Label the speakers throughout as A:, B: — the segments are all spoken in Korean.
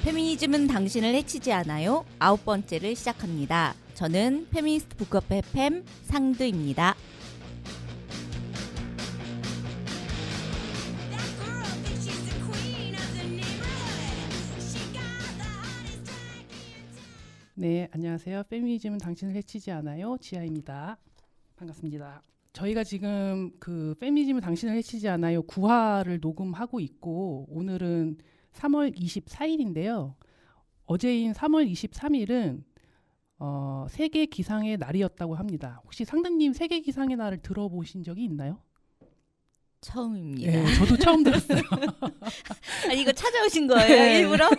A: 페미니즘은 당신을 해치지 않아요. 9번째를 시작합니다. 저는 페미니스트 북카페 팸 상드입니다.
B: 네, 안녕하세요. 페미니즘은 당신을 해치지 않아요. 지아입니다. 반갑습니다. 저희가 지금 그 페미니즘은 당신을 해치지 않아요 9화를 녹음하고 있고 오늘은 3월 24일인데요. 어제인 3월 23일은 세계 기상의 날이었다고 합니다. 혹시 상드님 세계 기상의 날을 들어보신 적이 있나요?
A: 처음입니다.
B: 네, 저도 처음 들었어요.
A: 아니, 이거 찾아오신 거예요?
B: 네.
A: 일부러?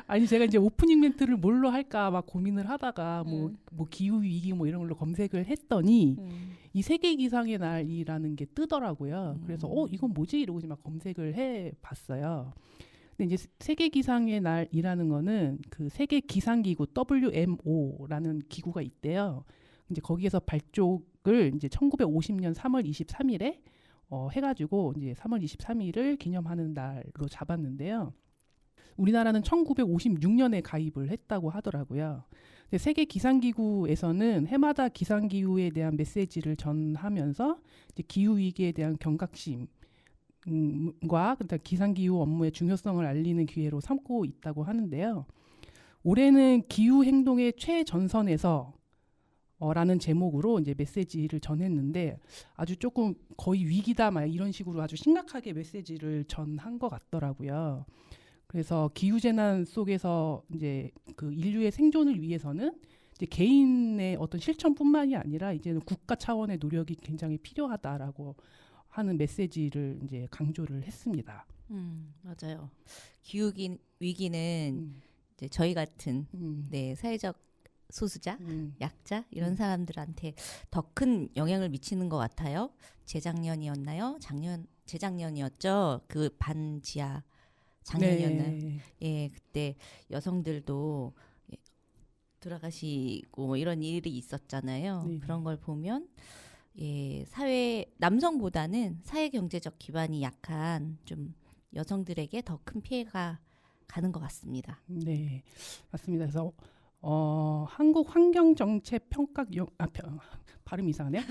B: 아니 제가 이제 오프닝 멘트를 뭘로 할까 막 고민을 하다가 뭐 기후 위기 뭐 이런 걸로 검색을 했더니 이 세계 기상의 날이라는 게 뜨더라고요. 그래서 이건 뭐지 이러고 이제 막 검색을 해봤어요. 근데 이제 세계 기상의 날이라는 거는 그 세계 기상기구 WMO라는 기구가 있대요. 이제 거기에서 발족을 이제 1950년 3월 23일에 해가지고 이제 3월 23일을 기념하는 날로 잡았는데요. 우리나라는 1956년에 가입을 했다고 하더라고요. 근데 세계 기상기구에서는 해마다 기상기후에 대한 메시지를 전하면서 이제 기후 위기에 대한 경각심과 기상기후 업무의 중요성을 알리는 기회로 삼고 있다고 하는데요. 올해는 기후 행동의 최전선에서 라는 제목으로 이제 메시지를 전했는데 아주 조금 거의 위기다 막 이런 식으로 아주 심각하게 메시지를 전한 것 같더라고요. 그래서 기후재난 속에서 이제 그 인류의 생존을 위해서는 이제 개인의 어떤 실천뿐만이 아니라 이제는 국가 차원의 노력이 굉장히 필요하다라고 하는 메시지를 이제 강조를 했습니다.
A: 맞아요. 기후 위기는 이제 저희 같은 네, 사회적 소수자, 약자 이런 사람들한테 더 큰 영향을 미치는 것 같아요. 재작년이었나요? 재작년이었죠. 그 반지하 작년이었나요?
B: 네.
A: 예, 그때 여성들도 돌아가시고 뭐 이런 일이 있었잖아요.
B: 네.
A: 그런 걸 보면 남성보다는 사회 경제적 기반이 약한 좀 여성들에게 더 큰 피해가 가는 것 같습니다.
B: 네, 맞습니다. 그래서 한국환경정책평가 발음이 이상하네요.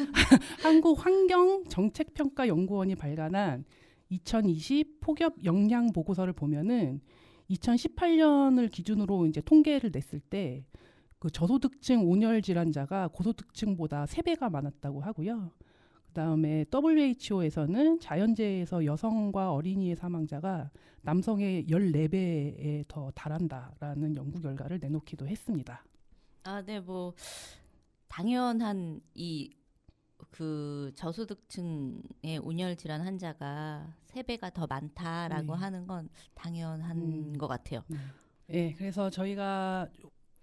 B: 한국환경정책평가연구원이 발간한 2020 폭염 영향 보고서를 보면은 2018년을 기준으로 이제 통계를 냈을 때 그 저소득층 온열 질환자가 고소득층보다 3배가 많았다고 하고요. 그다음에 WHO에서는 자연재해에서 여성과 어린이의 사망자가 남성의 14배에 더 달한다라는 연구 결과를 내놓기도 했습니다.
A: 아, 네, 뭐 당연한 그 저소득층의 온열 질환 환자가 3배가 더 많다라고 하는 건 당연한 것 같아요.
B: 네, 그래서 저희가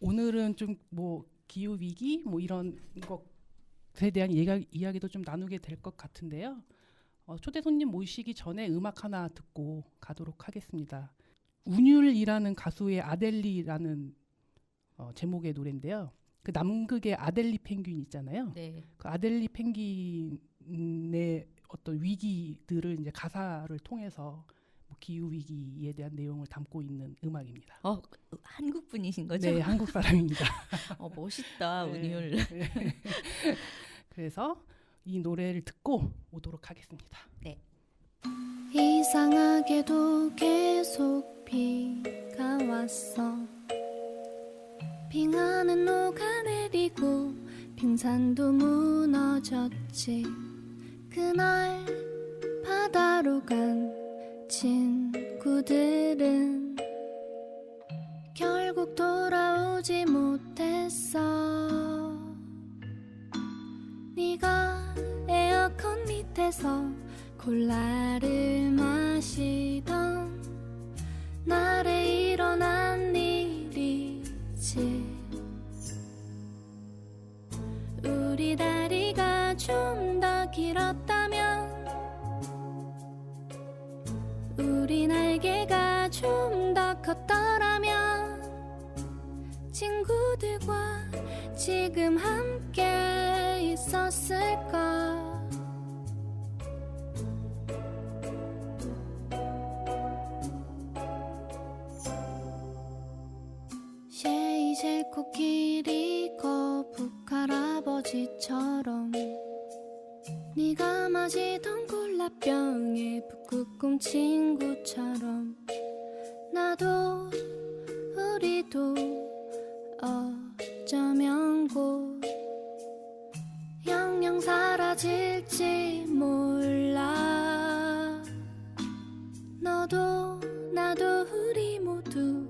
B: 오늘은 좀 뭐 기후 위기 뭐 이런 것에 대한 이야기도 좀 나누게 될 것 같은데요. 초대 손님 모시기 전에 음악 하나 듣고 가도록 하겠습니다. 운율이라는 가수의 아델리라는 제목의 노래인데요. 그 남극의 아델리 펭귄 있잖아요.
A: 네.
B: 그 아델리 펭귄의 어떤 위기들을 이제 가사를 통해서 뭐 기후 위기에 대한 내용을 담고 있는 음악입니다.
A: 한국 분이신 거죠?
B: 네, 한국 사람입니다.
A: 멋있다,
B: 네.
A: 운율.
B: 네. 그래서 이 노래를 듣고 오도록 하겠습니다.
A: 네.
C: 이상하게도 계속 비가 왔어. 빙하는 녹아내리고 빙산도 무너졌지. 그날 바다로 간 친구들은 결국 돌아오지 못했어. 네가 에어컨 밑에서 콜라를 마시던 날에 일어난 일이지. 우리 다리가 좀 더 길었다면, 우리 날개가 좀 더 컸더라면 친구들과 지금 함께 있었을까. 것처럼 네가 마시던 콜라병에 북극곰 친구처럼 나도 우리도 어쩌면 곧 영영 사라질지 몰라. 너도 나도 우리 모두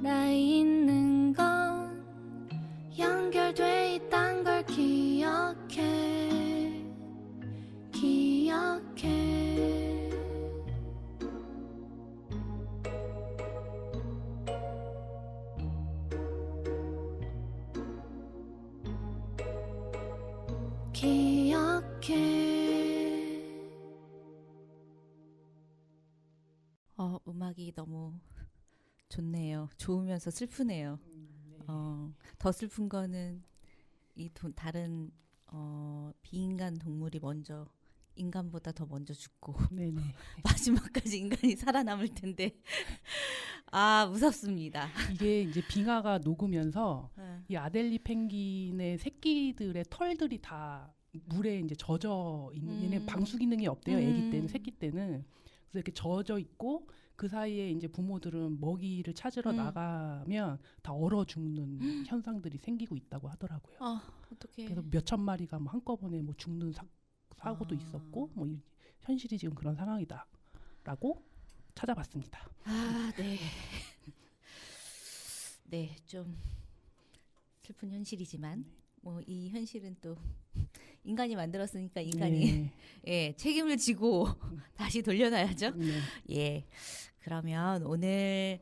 C: 살아있는 건 연결돼 있단 걸 기억해. 기억해.
A: 음악이 너무 좋네요. 좋으면서 슬프네요. 더 슬픈 거는 다른 비인간 동물이 먼저 인간보다 더 먼저 죽고
B: 네네.
A: 마지막까지 인간이 살아남을 텐데 아 무섭습니다.
B: 이게 이제 빙하가 녹으면서 이 아델리 펭귄의 새끼들의 털들이 다 물에 이제 젖어 있는 얘네 방수 기능이 없대요. 아기 때는 새끼 때는. 그래서 이렇게 젖어 있고 그 사이에 이제 부모들은 먹이를 찾으러 나가면 다 얼어 죽는 현상들이 생기고 있다고 하더라고요.
A: 어떡해.
B: 그래서 몇천 마리가 뭐 한꺼번에 뭐 죽는 사고도 있었고 뭐 현실이 지금 그런 상황이다라고 찾아봤습니다.
A: 네. 네, 좀 슬픈 현실이지만 뭐 이 현실은 또 인간이 만들었으니까 인간이 책임을 지고 다시 돌려놔야죠. 예. 그러면 오늘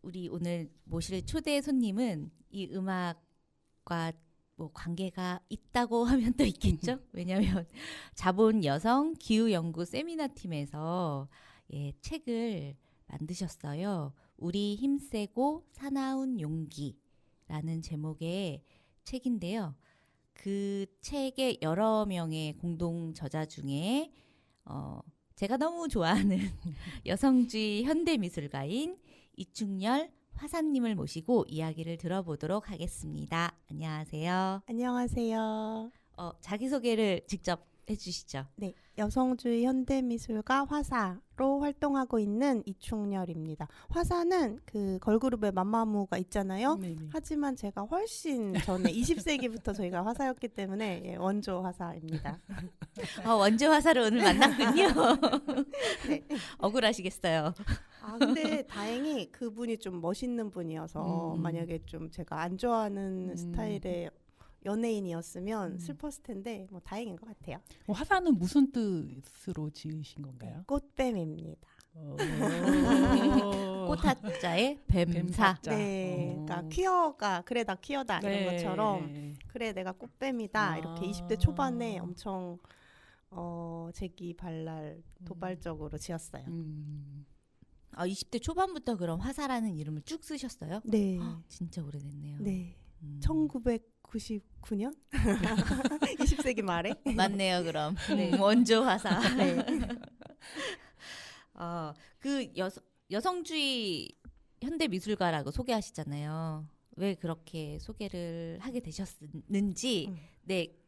A: 우리 오늘 모실 초대 손님은 이 음악과 뭐 관계가 있다고 하면 또 있겠죠. 왜냐하면 자본 여성 기후 연구 세미나 팀에서 책을 만드셨어요. 우리 힘세고 사나운 용기라는 제목의 책인데요. 그 책의 여러 명의 공동 저자 중에 제가 너무 좋아하는 여성주의 현대미술가인 이충렬 화사님을 모시고 이야기를 들어보도록 하겠습니다. 안녕하세요.
D: 안녕하세요.
A: 자기소개를 직접 해주시죠.
D: 네, 여성주의 현대미술가 화사로 활동하고 있는 이충렬입니다. 화사는 그 걸그룹의 맘마무가 있잖아요.
B: 네네.
D: 하지만 제가 훨씬 전에 20세기부터 저희가 화사였기 때문에 원조 화사입니다.
A: 원조 화사를 오늘 만났군요.
D: 네.
A: 억울하시겠어요.
D: 근데 다행히 그분이 좀 멋있는 분이어서 만약에 좀 제가 안 좋아하는 스타일의 연예인이었으면 슬펐을 텐데 뭐 다행인 것 같아요.
B: 화사는 무슨 뜻으로 지으신 건가요?
D: 꽃뱀입니다.
A: 꽃하자의 뱀사.
D: 네, 그러니까 퀴어가 그래 나 퀴어다 이런 것처럼 그래 내가 꽃뱀이다 이렇게 20대 초반에 엄청 재기발랄 도발적으로 지었어요.
A: 20대 초반부터 그럼 화사라는 이름을 쭉 쓰셨어요?
D: 네.
A: 진짜 오래됐네요.
D: 네. 1999년? 20세기 말에?
A: 맞네요, 그럼. 원조 화사.
D: 네.
A: 그 여성주의 현대미술가라고 소개하시잖아요. 왜 그렇게 소개를 하게 되셨는지,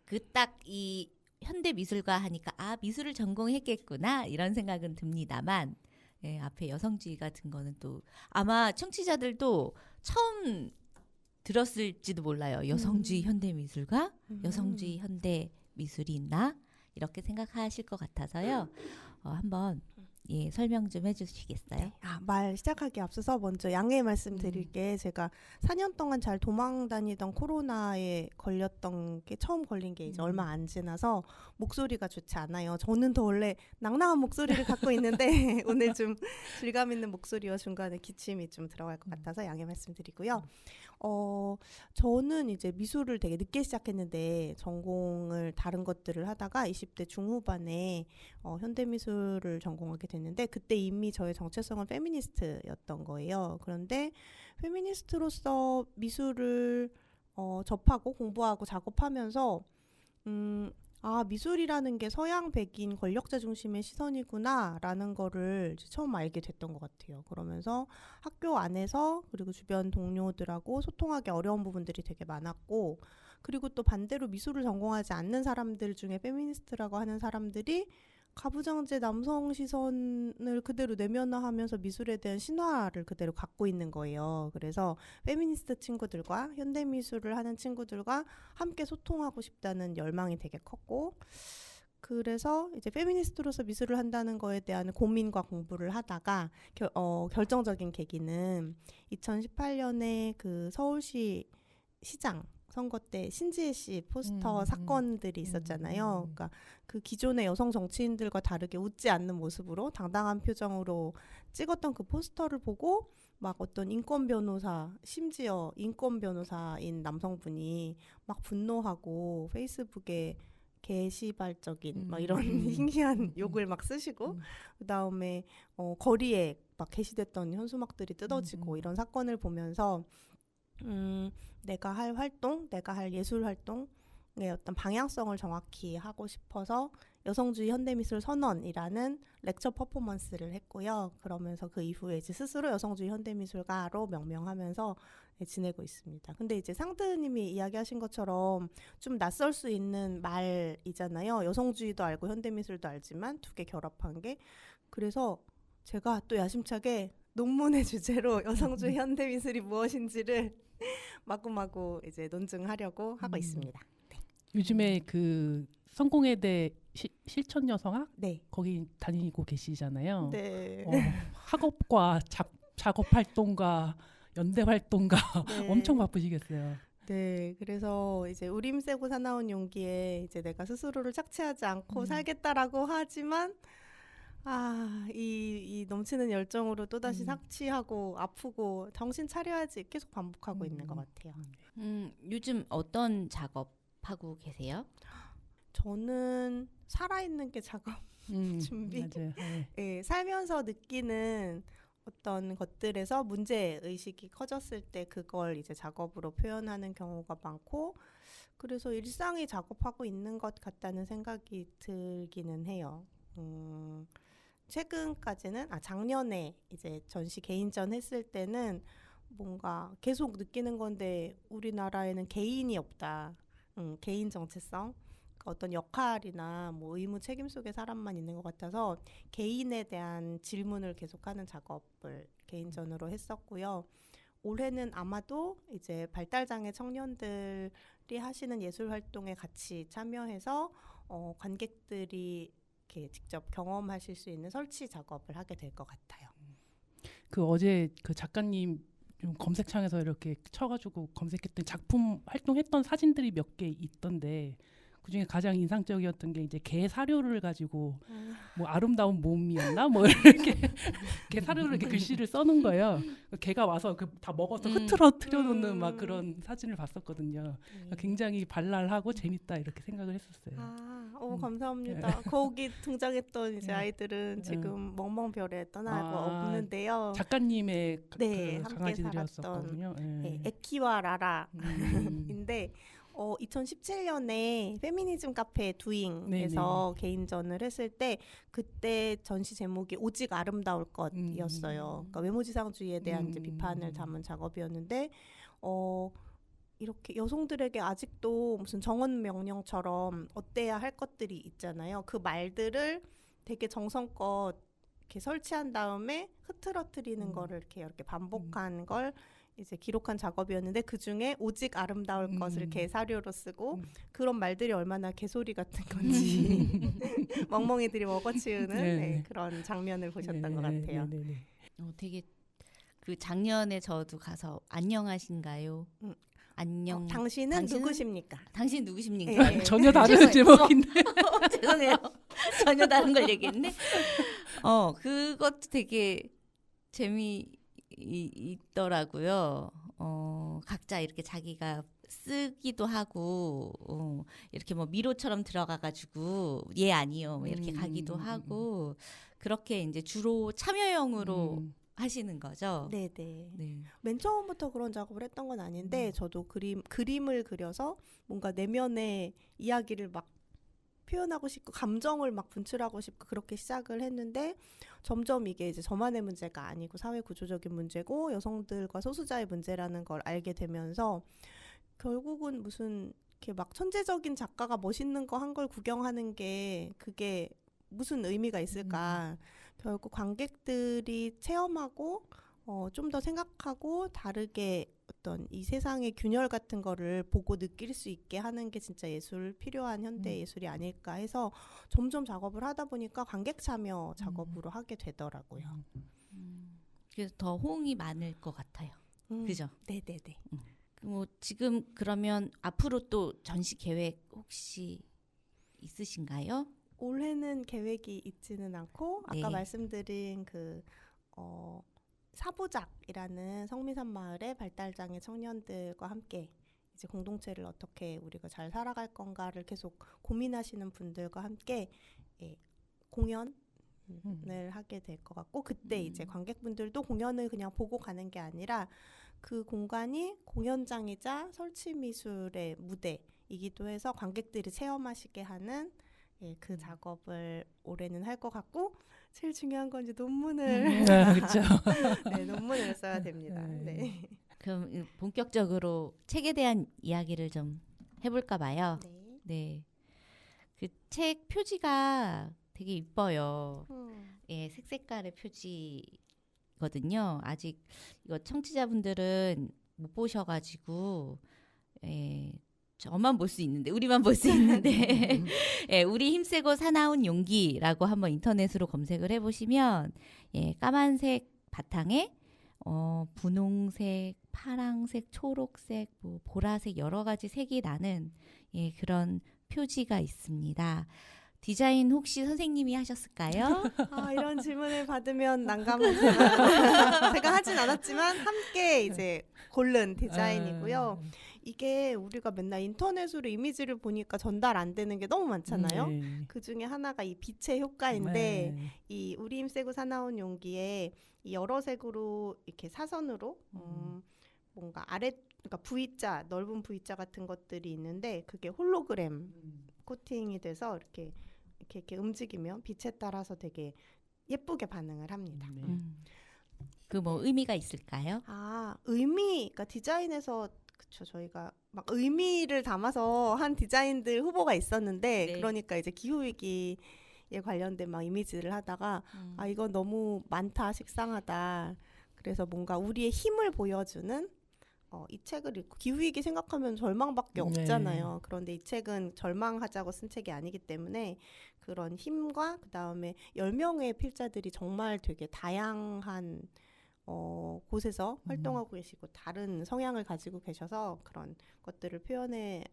A: 그 딱 이 현대미술가 하니까 미술을 전공했겠구나 이런 생각은 듭니다만, 앞에 여성주의가 든 거는 또 아마 청취자들도 처음 들었을지도 몰라요. 여성주의 현대미술가? 여성주의 현대미술이 있나? 이렇게 생각하실 것 같아서요. 한번 설명 좀 해주시겠어요?
D: 말 시작하기 앞서서 먼저 양해 말씀드릴게. 제가 4년 동안 잘 도망 다니던 코로나에 걸렸던 게 처음 걸린 게 이제 얼마 안 지나서 목소리가 좋지 않아요. 저는 더 원래 낭낭한 목소리를 갖고 있는데 오늘 좀 질감 있는 목소리와 중간에 기침이 좀 들어갈 것 같아서 양해 말씀드리고요. 저는 이제 미술을 되게 늦게 시작했는데 전공을 다른 것들을 하다가 20대 중후반에 현대미술을 전공하게 됐는데 그때 이미 저의 정체성은 페미니스트였던 거예요. 그런데 페미니스트로서 미술을 접하고 공부하고 작업하면서 아, 미술이라는 게 서양 백인 권력자 중심의 시선이구나라는 거를 이제 처음 알게 됐던 것 같아요. 그러면서 학교 안에서 그리고 주변 동료들하고 소통하기 어려운 부분들이 되게 많았고, 그리고 또 반대로 미술을 전공하지 않는 사람들 중에 페미니스트라고 하는 사람들이 가부장제 남성 시선을 그대로 내면화하면서 미술에 대한 신화를 그대로 갖고 있는 거예요. 그래서 페미니스트 친구들과 현대미술을 하는 친구들과 함께 소통하고 싶다는 열망이 되게 컸고, 그래서 이제 페미니스트로서 미술을 한다는 거에 대한 고민과 공부를 하다가 결정적인 계기는 2018년에 그 서울시 시장 선거 때 신지혜 씨 포스터 사건들이 있었잖아요. 그러니까 그 기존의 여성 정치인들과 다르게 웃지 않는 모습으로 당당한 표정으로 찍었던 그 포스터를 보고 막 어떤 인권 변호사, 심지어 인권 변호사인 남성분이 막 분노하고 페이스북에 게시발적인 막 이런 희귀한 욕을 막 쓰시고, 그다음에 거리에 막 게시됐던 현수막들이 뜯어지고 이런 사건을 보면서 내가 할 활동, 내가 할 예술 활동의 어떤 방향성을 정확히 하고 싶어서 여성주의 현대미술 선언이라는 렉처 퍼포먼스를 했고요. 그러면서 그 이후에 이제 스스로 여성주의 현대미술가로 명명하면서 지내고 있습니다. 근데 이제 상드님이 이야기하신 것처럼 좀 낯설 수 있는 말이잖아요. 여성주의도 알고 현대미술도 알지만 두 개 결합한 게. 그래서 제가 또 야심차게 논문의 주제로 여성주의 현대미술이 무엇인지를 마구마구 이제 논증하려고 하고 있습니다. 네.
B: 요즘에 그 성공회대 실천 여성학
D: 네.
B: 거기 다니고 계시잖아요.
D: 네.
B: 학업과 작업 활동과 연대 활동과
D: 네.
B: 엄청 바쁘시겠어요.
D: 네, 그래서 이제 우림 세고 사나운 용기에 이제 내가 스스로를 착취하지 않고 살겠다라고 하지만 이 넘치는 열정으로 또다시 삭취하고 아프고 정신 차려야지 계속 반복하고 있는 것 같아요.
A: 요즘 어떤 작업하고 계세요?
D: 저는 살아있는 게 작업 준비.
B: 맞아요. 네.
D: 네, 살면서 느끼는 어떤 것들에서 문제 의식이 커졌을 때 그걸 이제 작업으로 표현하는 경우가 많고, 그래서 일상이 작업하고 있는 것 같다는 생각이 들기는 해요. 최근까지는 작년에 이제 전시 개인전 했을 때는 뭔가 계속 느끼는 건데 우리나라에는 개인이 없다. 개인 정체성. 어떤 역할이나 뭐 의무 책임 속에 사람만 있는 것 같아서 개인에 대한 질문을 계속하는 작업을 개인전으로 했었고요. 올해는 아마도 이제 발달장애 청년들이 하시는 예술 활동에 같이 참여해서 관객들이 이렇게 직접 경험하실 수 있는 설치 작업을 하게 될 것 같아요.
B: 그 어제 그 작가님 좀 검색창에서 이렇게 쳐가지고 검색했던 작품 활동했던 사진들이 몇 개 있던데, 그중에 가장 인상적이었던 게 이제 개 사료를 가지고 뭐 아름다운 몸이었나 뭐 이렇게 개 사료를 이렇게 글씨를 써놓은 거예요. 개가 와서 그 다 먹어서 흐트러뜨려 놓는 막 그런 사진을 봤었거든요. 그러니까 굉장히 발랄하고 재밌다 이렇게 생각을 했었어요.
D: 감사합니다. 거기 등장했던 이제 아이들은 지금 멍멍별에 떠나고 없는데요.
B: 작가님의
D: 네,
B: 그
D: 함께
B: 강아지들이었었거든요.
D: 네, 에키와 라라인데 2017년에 페미니즘 카페 두잉에서 개인전을 했을 때 그때 전시 제목이 오직 아름다울 것이었어요. 그러니까 외모지상주의에 대한 이제 비판을 담은 작업이었는데 이렇게 여성들에게 아직도 무슨 정원 명령처럼 어때야 할 것들이 있잖아요. 그 말들을 되게 정성껏 이렇게 설치한 다음에 흐트러뜨리는 거를 이렇게 반복한 걸 이제 기록한 작업이었는데, 그 중에 오직 아름다울 것을 이렇게 사료로 쓰고 그런 말들이 얼마나 개소리 같은 건지 멍멍이들이 먹어치우는 네, 그런 장면을 보셨던 것 같아요.
A: 되게 그 작년에 저도 가서 안녕하신가요? 안녕.
D: 당신은 누구십니까?
A: 당신 누구십니까?
B: 네. 전혀 다른 제목인데.
A: 죄송해요. 전혀 다른 걸 얘기했네. 그것도 되게 재미있더라고요. 각자 이렇게 자기가 쓰기도 하고 이렇게 뭐 미로처럼 들어가가지고 예 아니요 뭐 이렇게 가기도 하고, 그렇게 이제 주로 참여형으로 하시는 거죠.
D: 네네. 네. 맨 처음부터 그런 작업을 했던 건 아닌데 저도 그림을 그려서 뭔가 내면의 이야기를 막 표현하고 싶고 감정을 막 분출하고 싶고 그렇게 시작을 했는데 점점 이게 이제 저만의 문제가 아니고 사회 구조적인 문제고 여성들과 소수자의 문제라는 걸 알게 되면서 결국은 무슨 이렇게 막 천재적인 작가가 멋있는 거 한 걸 구경하는 게 그게 무슨 의미가 있을까. 결국 관객들이 체험하고 좀 더 생각하고 다르게 어떤 이 세상의 균열 같은 거를 보고 느낄 수 있게 하는 게 진짜 필요한 현대 예술이 아닐까 해서 점점 작업을 하다 보니까 관객 참여 작업으로 하게 되더라고요.
A: 그래서 더 호응이 많을 것 같아요. 그죠?
D: 네네네.
A: 뭐 지금 그러면 앞으로 또 전시 계획 혹시 있으신가요?
D: 올해는 계획이 있지는 않고
A: 네.
D: 아까 말씀드린 그 사부작이라는 성미산 마을의 발달장애 청년들과 함께 이제 공동체를 어떻게 우리가 잘 살아갈 건가를 계속 고민하시는 분들과 함께 공연을 하게 될 것 같고 그때 이제 관객분들도 공연을 그냥 보고 가는 게 아니라 그 공간이 공연장이자 설치미술의 무대이기도 해서 관객들이 체험하시게 하는 그 작업을 올해는 할 것 같고 제일 중요한 건 이제 논문을
B: 그렇죠.
D: 네, 논문을 써야 됩니다. 네.
A: 그럼 본격적으로 책에 대한 이야기를 좀 해볼까 봐요.
D: 네.
A: 네. 그 책 표지가 되게 이뻐요. 예, 색깔의 표지거든요. 아직 이거 청취자분들은 못 보셔가지고 저만 볼 수 있는데 우리만 볼 수 있는데 예, 우리 힘세고 사나운 용기라고 한번 인터넷으로 검색을 해보시면 까만색 바탕에 분홍색, 파랑색, 초록색, 뭐 보라색 여러 가지 색이 나는 그런 표지가 있습니다. 디자인 혹시 선생님이 하셨을까요?
D: 이런 질문을 받으면 난감하지만 제가 하진 않았지만 함께 이제 고른 디자인이고요. 이게 우리가 맨날 인터넷으로 이미지를 보니까 전달 안 되는 게 너무 많잖아요. 그 중에 하나가 이 빛의 효과인데 이 우리 힘세고 사나운 용기에 이 여러 색으로 이렇게 사선으로 뭔가 그러니까 V자, 넓은 V자 같은 것들이 있는데 그게 홀로그램 코팅이 돼서 이렇게 움직이면 빛에 따라서 되게 예쁘게 반응을 합니다.
A: 그 뭐 의미가 있을까요?
D: 그러니까 디자인에서 그쵸, 저희가 막 의미를 담아서 한 디자인들 후보가 있었는데
A: 네.
D: 그러니까 이제 기후위기에 관련된 막 이미지를 하다가 이건 너무 많다, 식상하다. 그래서 뭔가 우리의 힘을 보여주는 이 책을 읽고 기후위기 생각하면 절망밖에 없잖아요. 그런데 이 책은 절망하자고 쓴 책이 아니기 때문에 그런 힘과 그다음에 10명의 필자들이 정말 되게 다양한 곳에서 활동하고 계시고 다른 성향을 가지고 계셔서 그런 것들을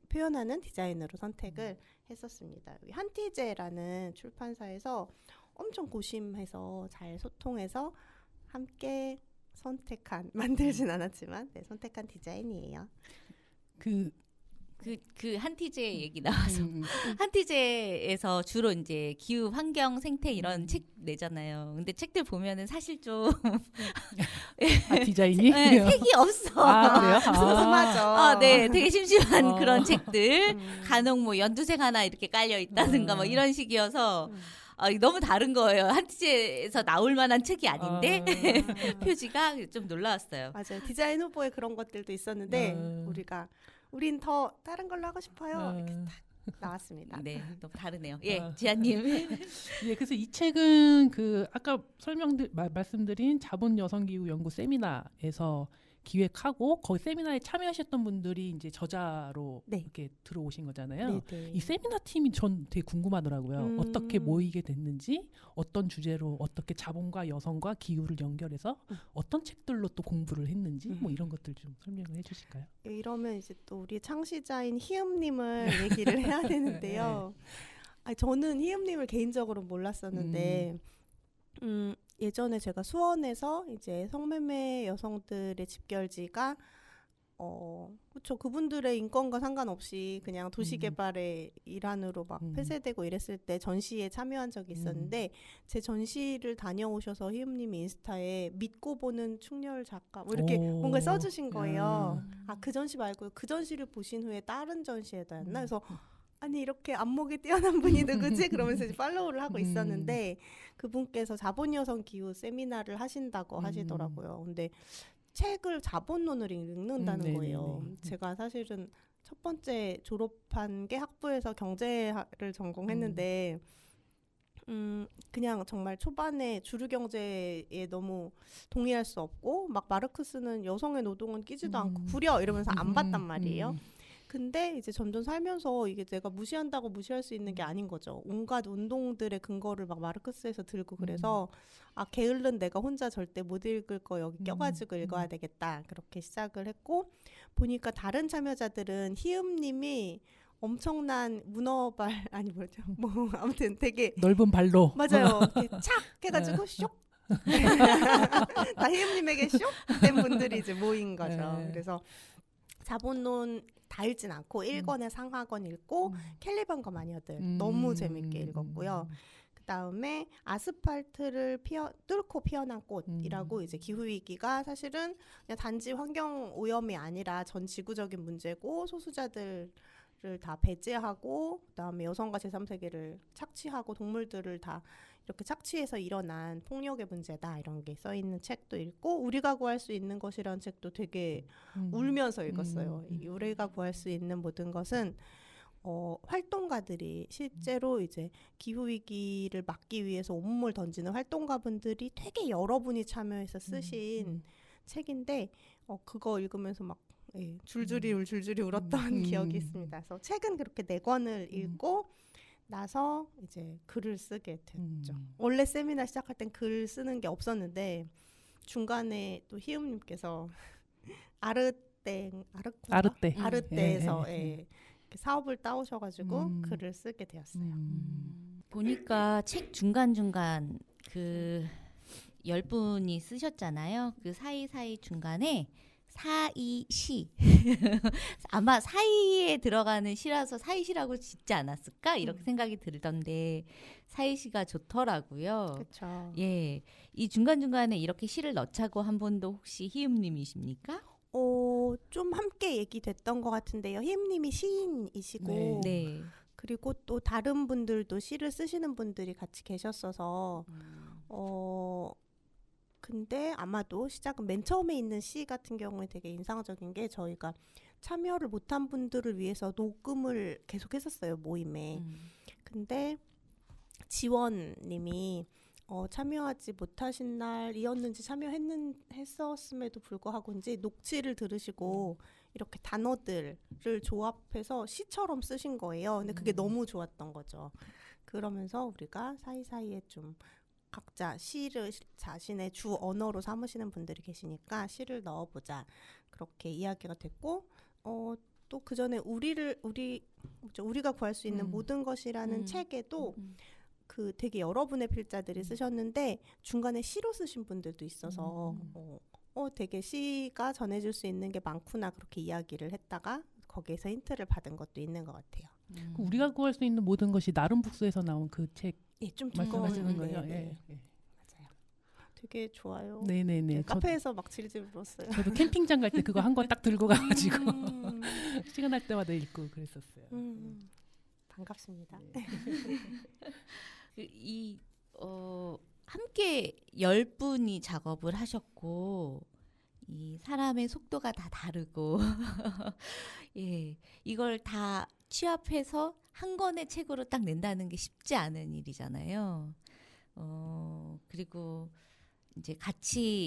D: 표현하는 디자인으로 선택을 했었습니다. 한티제라는 출판사에서 엄청 고심해서 잘 소통해서 함께 만들진 않았지만 선택한 디자인이에요.
A: 그 한티제 얘기 나와서 한티제에서 주로 이제 기후, 환경, 생태 이런 책 내잖아요. 근데 책들 보면은 사실 좀
B: 디자인이
A: 색이 없어.
B: 그래요?
D: 슴슴하죠.
A: 네, 되게 심심한 그런 책들. 간혹 뭐 연두색 하나 이렇게 깔려 있다든가 뭐 이런 식이어서 너무 다른 거예요. 한티제에서 나올 만한 책이 아닌데 표지가 좀 놀라웠어요.
D: 맞아요. 디자인 후보에 그런 것들도 있었는데 우린 더 다른 걸로 하고 싶어요. 이렇게 딱 나왔습니다.
A: 네, 너무 다르네요. 지아님.
B: 그래서 이 책은 아까 말씀드린 자본 여성 기후 연구 세미나에서 기획하고 거기 세미나에 참여하셨던 분들이 이제 저자로 이렇게 들어오신 거잖아요. 이 세미나 팀이 전 되게 궁금하더라고요. 어떻게 모이게 됐는지, 어떤 주제로 어떻게 자본과 여성과 기후를 연결해서 어떤 책들로 또 공부를 했는지 뭐 이런 것들 좀 설명을 해주실까요?
D: 이러면 이제 또 우리 창시자인 희음님을 얘기를 해야 되는데요. 저는 희음님을 개인적으로 몰랐었는데. 예전에 제가 수원에서 이제 성매매 여성들의 집결지가 그렇죠. 그분들의 인권과 상관없이 그냥 도시개발의 일환으로 막 폐쇄되고 이랬을 때 전시에 참여한 적이 있었는데 제 전시를 다녀오셔서 희음님이 인스타에 믿고 보는 충렬 작가 뭐 이렇게 뭔가 써주신 거예요. 그 전시 말고 그 전시를 보신 후에 다른 전시에다였나? 그래서 아니 이렇게 안목이 뛰어난 분이 누구지? 그러면서 이제 팔로우를 하고 있었는데 그분께서 자본 여성 기후 세미나를 하신다고 하시더라고요. 근데 책을 자본론을 읽는다는 거예요. 제가 사실은 첫 번째 졸업한 게 학부에서 경제를 전공했는데 그냥 정말 초반에 주류 경제에 너무 동의할 수 없고 막 마르크스는 여성의 노동은 끼지도 않고 구려 이러면서 안 봤단 말이에요. 근데 이제 점점 살면서 이게 내가 무시한다고 무시할 수 있는 게 아닌 거죠. 온갖 운동들의 근거를 막 마르크스에서 들고 그래서 아 게을른 내가 혼자 절대 못 읽을 거 여기 껴가지고 읽어야 되겠다. 그렇게 시작을 했고 보니까 다른 참여자들은 희음님이 엄청난 문어발 아니 뭐죠? 뭐 아무튼 되게
B: 넓은 발로
D: 맞아요. 이렇게 착 해가지고 쇽. 다 희음님에게 쇽된 분들이 이제 모인 거죠. 그래서 자본론 다 읽진 않고 1권에 상하권 읽고 캘리번 거마니어들 너무 재밌게 읽었고요. 그 다음에 아스팔트를 뚫고 피어난 꽃이라고 이제 기후위기가 사실은 그냥 단지 환경 오염이 아니라 전 지구적인 문제고 소수자들을 다 배제하고 그다음에 여성과 제3세계를 착취하고 동물들을 다 이렇게 착취해서 일어난 폭력의 문제다 이런 게 써있는 책도 읽고 우리가 구할 수 있는 것이라는 책도 되게 울면서 읽었어요. 우리가 구할 수 있는 모든 것은 활동가들이 실제로 이제 기후위기를 막기 위해서 온몸을 던지는 활동가분들이 되게 여러분이 참여해서 쓰신 책인데 그거 읽으면서 막 줄줄이 울었던 기억이 있습니다. 그래서 책은 그렇게 4권을 읽고 나서 이제 글을 쓰게 됐죠. 원래 세미나 시작할 땐 글 쓰는 게 없었는데 중간에 또 희음님께서 아르떼에서 사업을 따오셔가지고 글을 쓰게 되었어요.
A: 보니까 책 중간중간 그 10분이 쓰셨잖아요. 그 사이사이 중간에 사이시 아마 사이에 들어가는 시라서 사이시라고 짓지 않았을까 이렇게 생각이 들던데 사이시가 좋더라고요.
D: 그렇죠.
A: 예, 이 중간중간에 이렇게 시를 넣자고 한 분도 혹시 희음님이십니까?
D: 좀 함께 얘기됐던 것 같은데요. 희임님이 시인이시고
A: 네.
D: 그리고 또 다른 분들도 시를 쓰시는 분들이 같이 계셨어서 근데 아마도 시작은 맨 처음에 있는 시 같은 경우에 되게 인상적인 게 저희가 참여를 못한 분들을 위해서 녹음을 계속 했었어요, 모임에. 근데 지원님이 참여하지 못하신 날이었는지 했었음에도 불구하고인지 녹취를 들으시고 이렇게 단어들을 조합해서 시처럼 쓰신 거예요. 근데 그게 너무 좋았던 거죠. 그러면서 우리가 사이사이에 좀 각자 시를 자신의 주 언어로 삼으시는 분들이 계시니까 시를 넣어보자 그렇게 이야기가 됐고 또 그 전에 우리가 구할 수 있는 모든 것이라는 책에도 그 되게 여러분의 필자들이 쓰셨는데 중간에 시로 쓰신 분들도 있어서 되게 시가 전해줄 수 있는 게 많구나 그렇게 이야기를 했다가 거기에서 힌트를 받은 것도 있는 것 같아요.
B: 우리가 구할 수 있는 모든 것이 나름북스에서 나온 그 책
D: 예, 좀
B: 말씀하시는 거예요.
D: 네. 맞아요. 되게 좋아요.
B: 네네네.
D: 카페에서 막 질질 울었어요.
B: 저도 캠핑장 갈 때 그거 한 권 딱 들고 가가지고 시간 날 때마다 읽고 그랬었어요.
D: 반갑습니다.
A: 함께 10분이 작업을 하셨고 이 사람의 속도가 다 다르고 예, 이걸 다 취합해서 한 권의 책으로 딱 낸다는 게 쉽지 않은 일이잖아요. 그리고 이제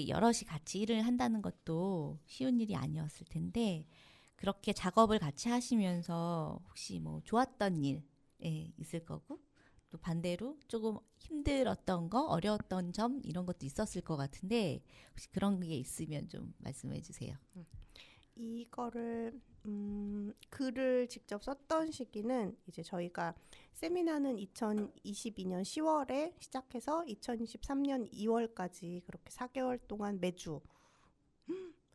A: 여럿이 같이 일을 한다는 것도 쉬운 일이 아니었을 텐데 그렇게 작업을 같이 하시면서 혹시 뭐 좋았던 일 있을 거고 또 반대로 조금 힘들었던 거, 어려웠던 점 이런 것도 있었을 것 같은데 혹시 그런 게 있으면 좀 말씀해 주세요.
D: 이거를 글을 직접 썼던 시기는 이제 저희가 세미나는 2022년 10월에 시작해서 2023년 2월까지 그렇게 4개월 동안 매주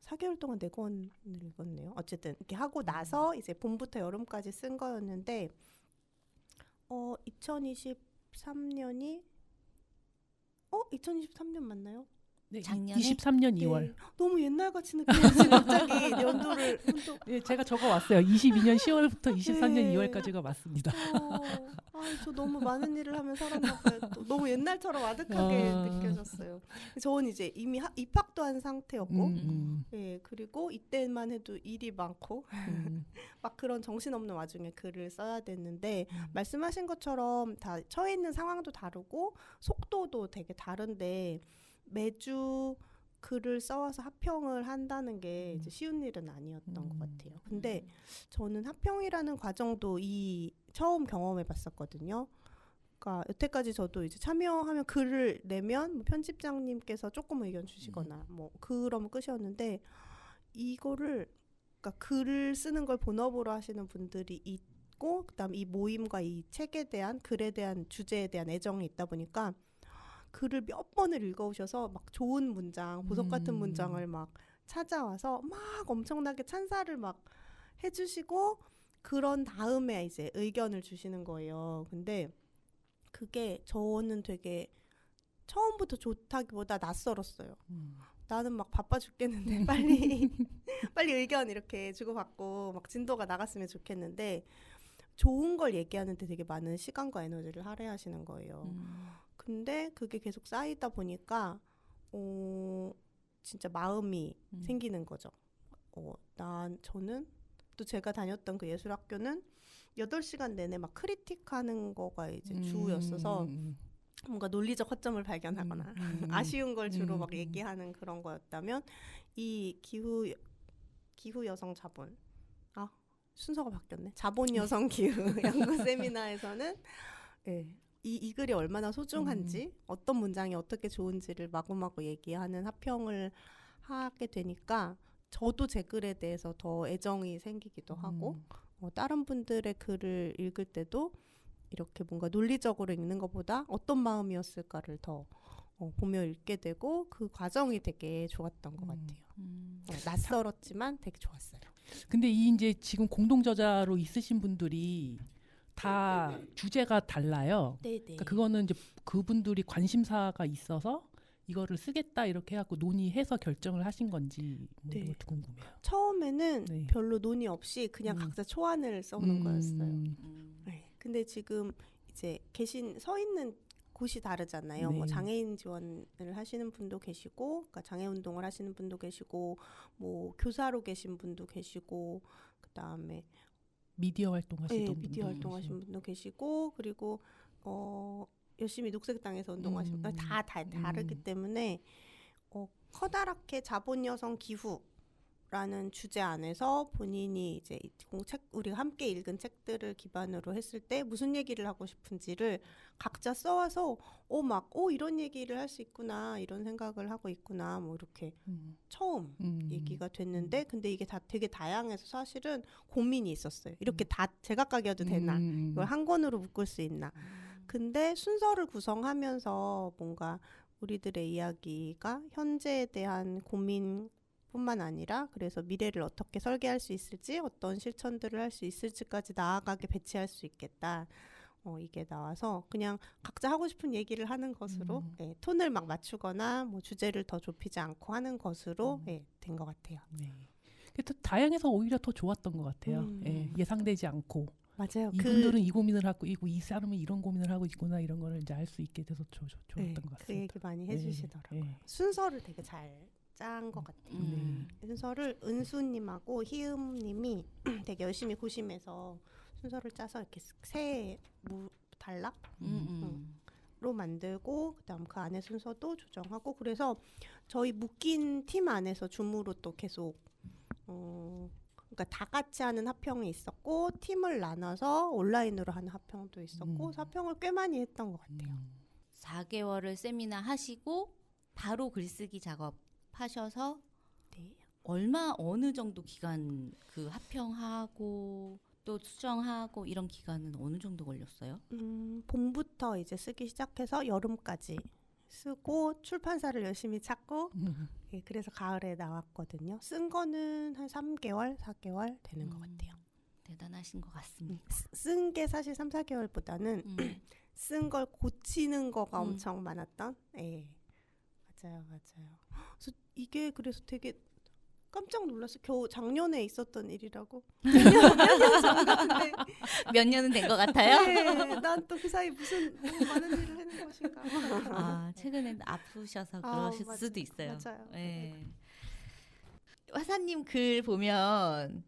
D: 4개월 동안 4권을 읽었네요. 어쨌든 이렇게 하고 나서 이제 봄부터 여름까지 쓴 거였는데 2023년이 2023년 맞나요?
B: 네,
A: 작년에?
B: 23년 2월.
D: 네. 너무 옛날같이 느껴지지 갑자기 연도를.
B: 네, 제가 적어 왔어요. 22년 10월부터 23년
D: 네.
B: 2월까지가 맞습니다.
D: 저 너무 많은 일을 하면 살았나 봐요. 또 너무 옛날처럼 아득하게 느껴졌어요. 저는 이제 이미 입학도 한 상태였고, 예, 그리고 이때만 해도 일이 많고 막 그런 정신없는 와중에 글을 써야 됐는데 말씀하신 것처럼 다 처해 있는 상황도 다르고 속도도 되게 다른데 매주 글을 써와서 합평을 한다는 게 이제 쉬운 일은 아니었던 것 같아요. 근데 저는 합평이라는 과정도 처음 경험해 봤었거든요. 그러니까 여태까지 저도 이제 참여하면 글을 내면 뭐 편집장님께서 조금 의견 주시거나 뭐 그러면 끝이었는데 이거를 그러니까 글을 쓰는 걸 본업으로 하시는 분들이 있고 그다음 이 모임과 이 책에 대한 글에 대한 주제에 대한 애정이 있다 보니까 글을 몇 번을 읽어오셔서 막 좋은 문장, 보석 같은 문장을 막 찾아와서 막 엄청나게 찬사를 막 해주시고 그런 다음에 이제 의견을 주시는 거예요. 근데 그게 저는 되게 처음부터 좋다기보다 낯설었어요. 나는 막 바빠 죽겠는데 빨리 의견 이렇게 주고받고 막 진도가 나갔으면 좋겠는데 좋은 걸 얘기하는데 되게 많은 시간과 에너지를 할애하시는 거예요. 근데 그게 계속 쌓이다 보니까 진짜 마음이 생기는 거죠. 저는 또 제가 다녔던 그 예술학교는 8시간 내내 막 크리틱하는 거가 이제 주였어서 뭔가 논리적 허점을 발견하거나 아쉬운 걸 주로 막 얘기하는 그런 거였다면 이 기후 여성 자본 순서가 바뀌었네. 자본 여성 기후 연구 세미나에서는 이 글이 얼마나 소중한지 어떤 문장이 어떻게 좋은지를 마구마구 얘기하는 합평을 하게 되니까 저도 제 글에 대해서 더 애정이 생기기도 하고 다른 분들의 글을 읽을 때도 이렇게 뭔가 논리적으로 읽는 것보다 어떤 마음이었을까를 더 보며 읽게 되고 그 과정이 되게 좋았던 것 같아요. 낯설었지만 되게 좋았어요.
B: 근데 이제 지금 공동 저자로 있으신 분들이 다 주제가 달라요.
D: 네네.
B: 그러니까 그거는 이제 그분들이 관심사가 있어서 이거를 쓰겠다 이렇게 해갖고 논의해서 결정을 하신 건지 뭐 이런 것도 궁금해요.
D: 처음에는 별로 논의 없이 그냥 각자 초안을 써오는 거였어요. 네. 근데 지금 이제 서 있는 곳이 다르잖아요. 뭐 장애인 지원을 하시는 분도 계시고, 그러니까 장애 운동을 하시는 분도 계시고, 뭐 교사로 계신 분도 계시고, 그 다음에
B: 미디어 활동하시는
D: 미디어 활동하시는 분도 계시고, 그리고 열심히 녹색당에서 운동하시는 분 다 다르기 때문에 커다랗게 자본 여성 기후라는 주제 안에서 본인이 이제 우리가 함께 읽은 책들을 기반으로 했을 때 무슨 얘기를 하고 싶은지를 각자 써와서 이런 얘기를 할 수 있구나 이런 생각을 하고 있구나 뭐 이렇게 처음 얘기가 됐는데 근데 이게 다 되게 다양해서 사실은 고민이 있었어요. 이렇게 다 제각각이어도 되나 이걸 한 권으로 묶을 수 있나. 근데 순서를 구성하면서 뭔가 우리들의 이야기가 현재에 대한 고민뿐만 아니라 그래서 미래를 어떻게 설계할 수 있을지 어떤 실천들을 할 수 있을지까지 나아가게 배치할 수 있겠다. 이게 나와서 그냥 각자 하고 싶은 얘기를 하는 것으로 톤을 막 맞추거나 뭐 주제를 더 좁히지 않고 하는 것으로 된 것 같아요.
B: 네. 다양해서 오히려 더 좋았던 것 같아요. 예상되지 않고.
D: 맞아요.
B: 이분들은 이 고민을 하고 있고 이 사람은 이런 고민을 하고 있구나 이런 거를 이제 알 수 있게 돼서 좋았던 것 같습니다.
D: 그 얘기 많이 해주시더라고요. 순서를 되게 잘 짠 것 같아요. 순서를 은수님하고 희음님이 되게 열심히 고심해서 순서를 짜서 이렇게 세 단락로 만들고 그다음 그 안에 순서도 조정하고 그래서 저희 묶인 팀 안에서 줌으로 또 계속 그러니까 다 같이 하는 합평이 있었고 팀을 나눠서 온라인으로 하는 합평도 있었고 합평을 꽤 많이 했던 것 같아요.
A: 4개월을 세미나 하시고 바로 글쓰기 작업하셔서 어느 정도 기간 그 합평하고 또 수정하고 이런 기간은 어느 정도 걸렸어요?
D: 봄부터 이제 쓰기 시작해서 여름까지 쓰고 출판사를 열심히 찾고 그래서 가을에 나왔거든요. 쓴 거는 한 3개월, 4개월 되는 것 같아요.
A: 대단하신 것 같습니다.
D: 쓴 게 사실 3, 4개월보다는 쓴 걸 고치는 거가 엄청 많았던 맞아요. 그래서 이게 그래서 되게 깜짝 놀랐어요. 겨우 작년에 있었던 일이라고.
A: 몇 년은 된 것 같아요.
D: 네, 난 또 그 사이 무슨 많은 일을 하는 것인가.
A: 아, 최근에 아프셔서 그러실 수도 있어요.
D: 맞아요.
A: 네. 화사님 글 보면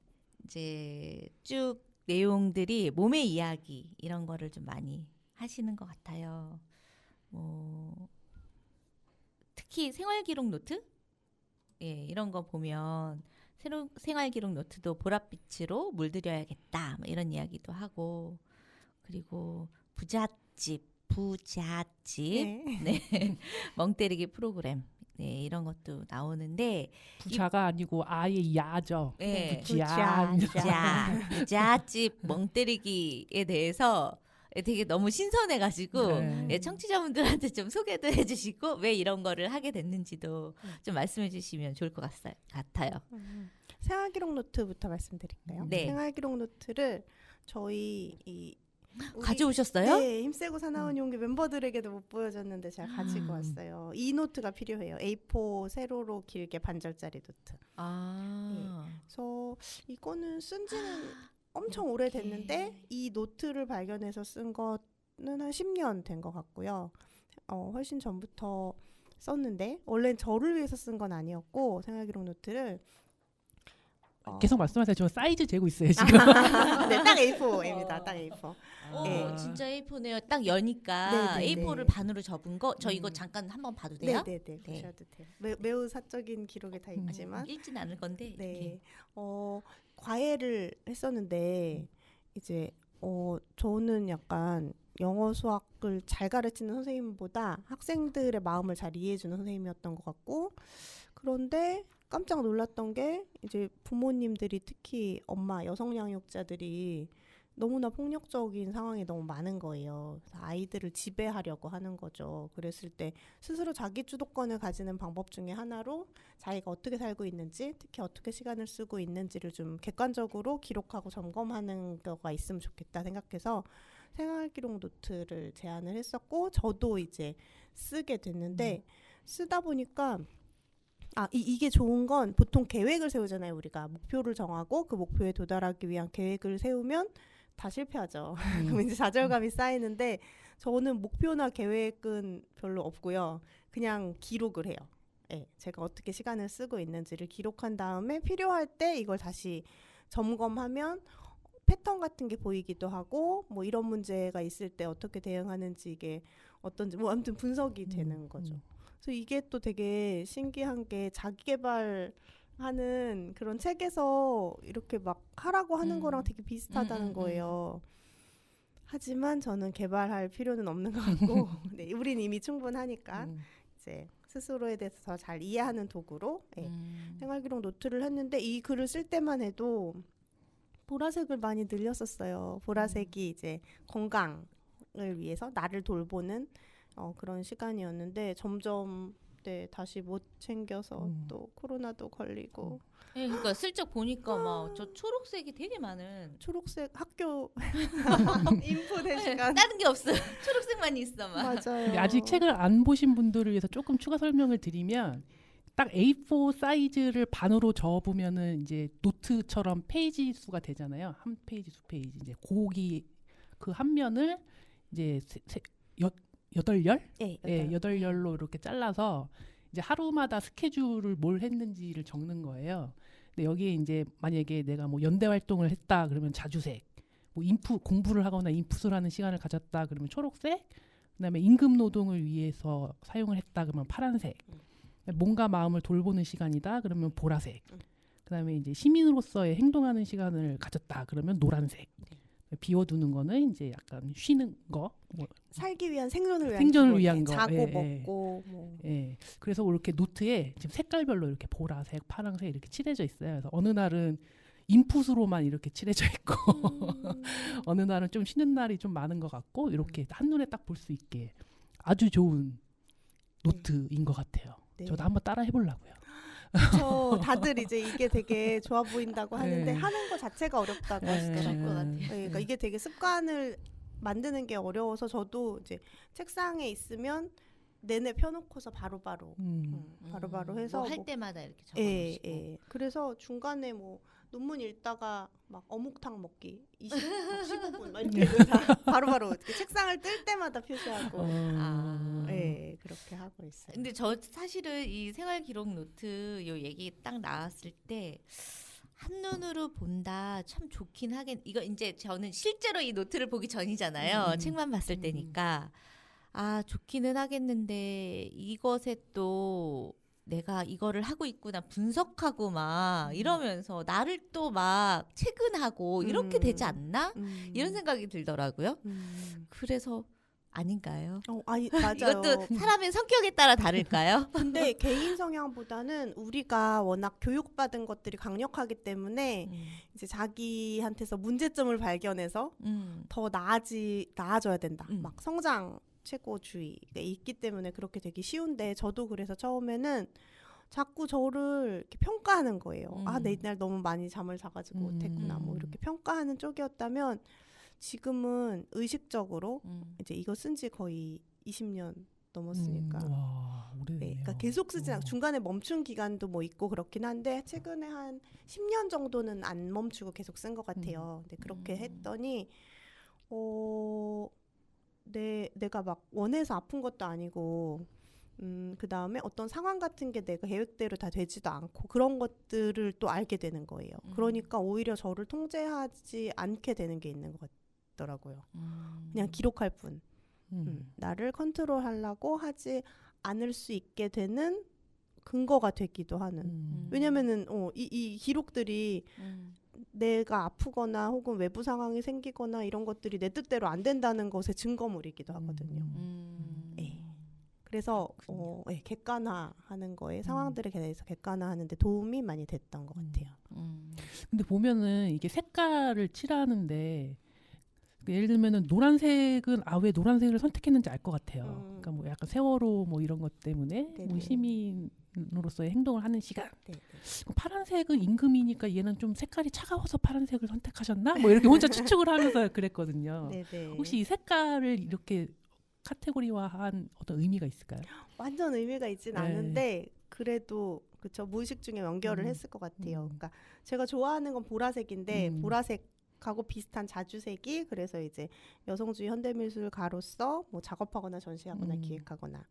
A: 이제 쭉 내용들이 몸의 이야기 이런 거를 좀 많이 하시는 것 같아요. 뭐 특히 생활기록 노트, 예, 이런 거 보면 생활기록 노트도 보랏빛으로 물들여야겠다, 뭐 이런 이야기도 하고, 그리고 부잣집,
D: 네.
A: 네, 멍때리기 프로그램. 네, 이런 것도 나오는데
B: 부자가 아니고 아예 야죠.
A: 네,
B: 부자.
A: 부잣집 멍때리기에 대해서 되게 너무 신선해가지고
B: 네.
A: 예, 청취자분들한테 좀 소개도 해주시고 왜 이런 거를 하게 됐는지도 좀 말씀해주시면 좋을 것 같아요.
D: 생활기록 노트부터 말씀드릴까요?
A: 네.
D: 생활기록 노트를 저희 우리
A: 가져오셨어요?
D: 네, 힘세고 사나운 용기 멤버들에게도 못 보여줬는데 제가 가지고 왔어요. 이 노트가 필요해요. A4 세로로 길게 반절짜리 노트.
A: 아,
D: 그래서 이거는 쓴 지는 엄청 오래됐는데 이 노트를 발견해서 쓴 거는 한 10년 된 것 같고요. 훨씬 전부터 썼는데 원래는 저를 위해서 쓴 건 아니었고 생활기록 노트를
B: 계속 말씀하세요. 저 사이즈 재고 있어요 지금.
D: 네, 딱 A4입니다. 딱 A4.
A: 네. 진짜 A4네요. 딱 여니까
D: 네, 네,
A: A4를
D: 네.
A: 반으로 접은 거. 저 이거 잠깐 한번 봐도 돼요?
D: 네네네. 보셔도 돼요. 매우 사적인 기록이 다 있지만
A: 읽진 않을 건데.
D: 네. 과외를 했었는데 이제 저는 약간 영어 수학을 잘 가르치는 선생님보다 학생들의 마음을 잘 이해해주는 선생님이었던 것 같고, 그런데 깜짝 놀랐던 게 이제 부모님들이 특히 엄마 여성 양육자들이 너무나 폭력적인 상황이 너무 많은 거예요. 그래서 아이들을 지배하려고 하는 거죠. 그랬을 때 스스로 자기 주도권을 가지는 방법 중에 하나로 자기가 어떻게 살고 있는지, 특히 어떻게 시간을 쓰고 있는지를 좀 객관적으로 기록하고 점검하는 거가 있으면 좋겠다 생각해서 생활기록 노트를 제안을 했었고, 저도 이제 쓰게 됐는데 쓰다 보니까 이게 좋은 건 보통 계획을 세우잖아요. 우리가 목표를 정하고 그 목표에 도달하기 위한 계획을 세우면 다 실패하죠. 그럼 이제 좌절감이 쌓이는데 저는 목표나 계획은 별로 없고요. 그냥 기록을 해요. 네, 제가 어떻게 시간을 쓰고 있는지를 기록한 다음에 필요할 때 이걸 다시 점검하면 패턴 같은 게 보이기도 하고, 뭐 이런 문제가 있을 때 어떻게 대응하는지 이게 어떤지 뭐 아무튼 분석이 되는 거죠. 그래서 이게 또 되게 신기한 게 자기 개발하는 그런 책에서 이렇게 막 하라고 하는 거랑 되게 비슷하다는 거예요. 하지만 저는 개발할 필요는 없는 것 같고, 네, 우린 이미 충분하니까 이제 스스로에 대해서 더 잘 이해하는 도구로 생활기록 노트를 했는데, 이 글을 쓸 때만 해도 보라색을 많이 늘렸었어요. 보라색이 이제 건강을 위해서 나를 돌보는 그런 시간이었는데 점점 다시 못 챙겨서 또 코로나도 걸리고.
A: 네, 그러니까 슬쩍 보니까 막 저 초록색이 되게 많은.
D: 초록색 학교 인풋의 시간.
A: 다른 게 없어요. 초록색만 있어 막.
D: 맞아요.
B: 근데 아직 책을 안 보신 분들을 위해서 조금 추가 설명을 드리면, 딱 A4 사이즈를 반으로 접으면은 이제 노트처럼 페이지 수가 되잖아요. 한 페이지, 두 페이지. 이제 고기 그 한 면을 이제 8열?
D: 네,
B: 네, 8열로 이렇게 잘라서 이제 하루마다 스케줄을 뭘 했는지를 적는 거예요. 근데 여기에 이제 만약에 내가 뭐 연대 활동을 했다 그러면 자주색, 뭐 공부를 하거나 인풋을 하는 시간을 가졌다 그러면 초록색, 그다음에 임금 노동을 위해서 사용을 했다 그러면 파란색, 몸과 마음을 돌보는 시간이다 그러면 보라색, 그다음에 이제 시민으로서의 행동하는 시간을 가졌다 그러면 노란색, 비워두는 거는 이제 약간 쉬는 거, 뭐
D: 살기 위한 생존을
B: 위한 거,
D: 자고
B: 예,
D: 먹고 뭐.
B: 예. 그래서 이렇게 노트에 지금 색깔별로 이렇게 보라색, 파란색 이렇게 칠해져 있어요. 그래서 어느 날은 인풋으로만 이렇게 칠해져 있고 어느 날은 좀 쉬는 날이 좀 많은 것 같고, 이렇게 한눈에 딱 볼 수 있게 아주 좋은 노트인 것 같아요.
D: 네.
B: 저도 한번 따라 해보려고요.
D: 그렇죠. 다들 이제 이게 되게 좋아 보인다고 하는데
B: 네.
D: 하는 거 자체가 어렵다고
B: 네.
D: 하시더라고요.
A: 것 같아요.
D: 네, 그러니까 이게 되게 습관을 만드는 게 어려워서 저도 이제 책상에 있으면 내내 펴놓고서 바로바로 바로바로 해서
A: 뭐 할
D: 뭐
A: 때마다 이렇게
D: 예,
A: 적어놓으시고.
D: 예. 그래서 중간에 뭐 논문 읽다가 막 어묵탕 먹기 15분 막 이렇게 다 바로바로 이렇게 책상을 뜰 때마다 표시하고
A: 아.
D: 예, 그렇게 하고 있어요.
A: 근데 저 사실은 이 생활 기록 노트 요 얘기 딱 나왔을 때 한눈으로 본다 참 좋긴 하겠. 이거 이제 저는 실제로 이 노트를 보기 전이잖아요. 책만 봤을 때니까 아 좋기는 하겠는데 이것에 또 내가 이거를 하고 있구나 분석하고 막 이러면서 나를 또 막 체근하고 이렇게 되지 않나? 이런 생각이 들더라고요. 그래서 아닌가요?
D: 아니 맞아요.
A: 이것도 사람의 성격에 따라 다를까요?
D: 근데 개인 성향보다는 우리가 워낙 교육받은 것들이 강력하기 때문에 이제 자기한테서 문제점을 발견해서 더 나아져야 된다. 막 성장 최고주의가 있기 때문에 그렇게 되기 쉬운데 저도 그래서 처음에는 자꾸 저를 이렇게 평가하는 거예요. 아, 내 이날 너무 많이 잠을 자가지고 못했구나. 뭐 이렇게 평가하는 쪽이었다면 지금은 의식적으로 이제 이거 쓴 지 거의 20년 넘었으니까.
B: 와, 오래됐네요.
D: 네, 그러니까 계속 쓰지 않고 중간에 멈춘 기간도 뭐 있고 그렇긴 한데 최근에 한 10년 정도는 안 멈추고 계속 쓴 것 같아요. 근데 그렇게 했더니 내가 막 원해서 아픈 것도 아니고 그 다음에 어떤 상황 같은 게 내가 계획대로 다 되지도 않고 그런 것들을 또 알게 되는 거예요. 그러니까 오히려 저를 통제하지 않게 되는 게 있는 것 같더라고요. 그냥 기록할 뿐. 나를 컨트롤하려고 하지 않을 수 있게 되는 근거가 되기도 하는. 왜냐면은 이 기록들이 내가 아프거나 혹은 외부 상황이 생기거나 이런 것들이 내 뜻대로 안 된다는 것의 증거물이기도 하거든요. 네. 그래서 객관화하는 거에 상황들에 대해서 객관화하는데 도움이 많이 됐던 것 같아요.
B: 근데 보면은 이게 색깔을 칠하는데 예를 들면은 노란색은 왜 노란색을 선택했는지 알 것 같아요. 그러니까 뭐 약간 세월호 뭐 이런 것 때문에 뭐 시민으로서의 행동을 하는 시간. 파란색은 임금이니까 얘는 좀 색깔이 차가워서 파란색을 선택하셨나? 뭐 이렇게 혼자 추측을 하면서 그랬거든요.
D: 네네.
B: 혹시 이 색깔을 이렇게 카테고리화한 어떤 의미가 있을까요?
D: 완전 의미가 있진 않은데 그래도 그쵸 무의식 중에 연결을 했을 것 같아요. 그러니까 제가 좋아하는 건 보라색인데 보라색하고 비슷한 자주색이 그래서 이제 여성주의 현대미술가로서 뭐 작업하거나 전시하거나 기획하거나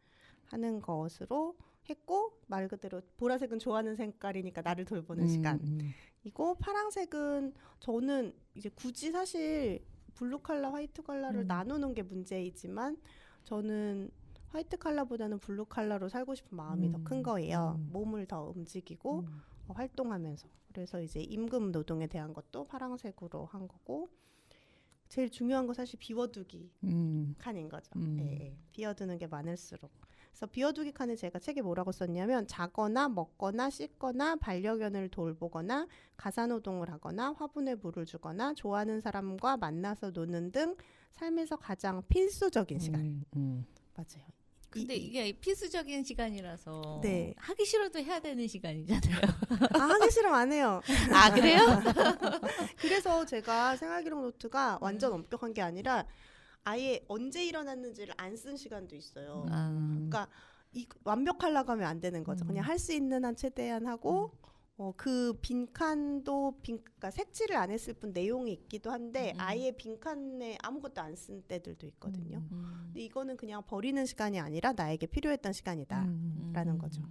D: 하는 것으로 했고 말 그대로 보라색은 좋아하는 색깔이니까 나를 돌보는 시간이고 파란색은 저는 이제 굳이 사실 블루 컬러, 화이트 컬러를 나누는 게 문제이지만 저는 화이트 컬러보다는 블루 컬러로 살고 싶은 마음이 더 큰 거예요. 몸을 더 움직이고 활동하면서. 그래서 이제 임금 노동에 대한 것도 파란색으로 한 거고 제일 중요한 거 사실 비워두기 칸인 거죠. 예. 비워두는 게 많을수록. 그래서 비워두기 칸에 제가 책에 뭐라고 썼냐면 자거나 먹거나 씻거나 반려견을 돌보거나 가사노동을 하거나 화분에 물을 주거나 좋아하는 사람과 만나서 노는 등 삶에서 가장 필수적인 시간. 맞아요.
A: 근데 이게 필수적인 시간이라서
D: 네.
A: 하기 싫어도 해야 되는 시간이잖아요.
D: 하기 싫으면 안 해요.
A: 아 그래요?
D: 그래서 제가 생활기록 노트가 완전 엄격한 게 아니라 아예 언제 일어났는지를 안 쓴 시간도 있어요. 그러니까 완벽하려고 하면 안 되는 거죠. 그냥 할 수 있는 한 최대한 하고 그 빈칸도 그러니까 색칠을 안 했을 뿐 내용이 있기도 한데 아예 빈칸에 아무것도 안 쓴 때들도 있거든요. 근데 이거는 그냥 버리는 시간이 아니라 나에게 필요했던 시간이다라는 거죠.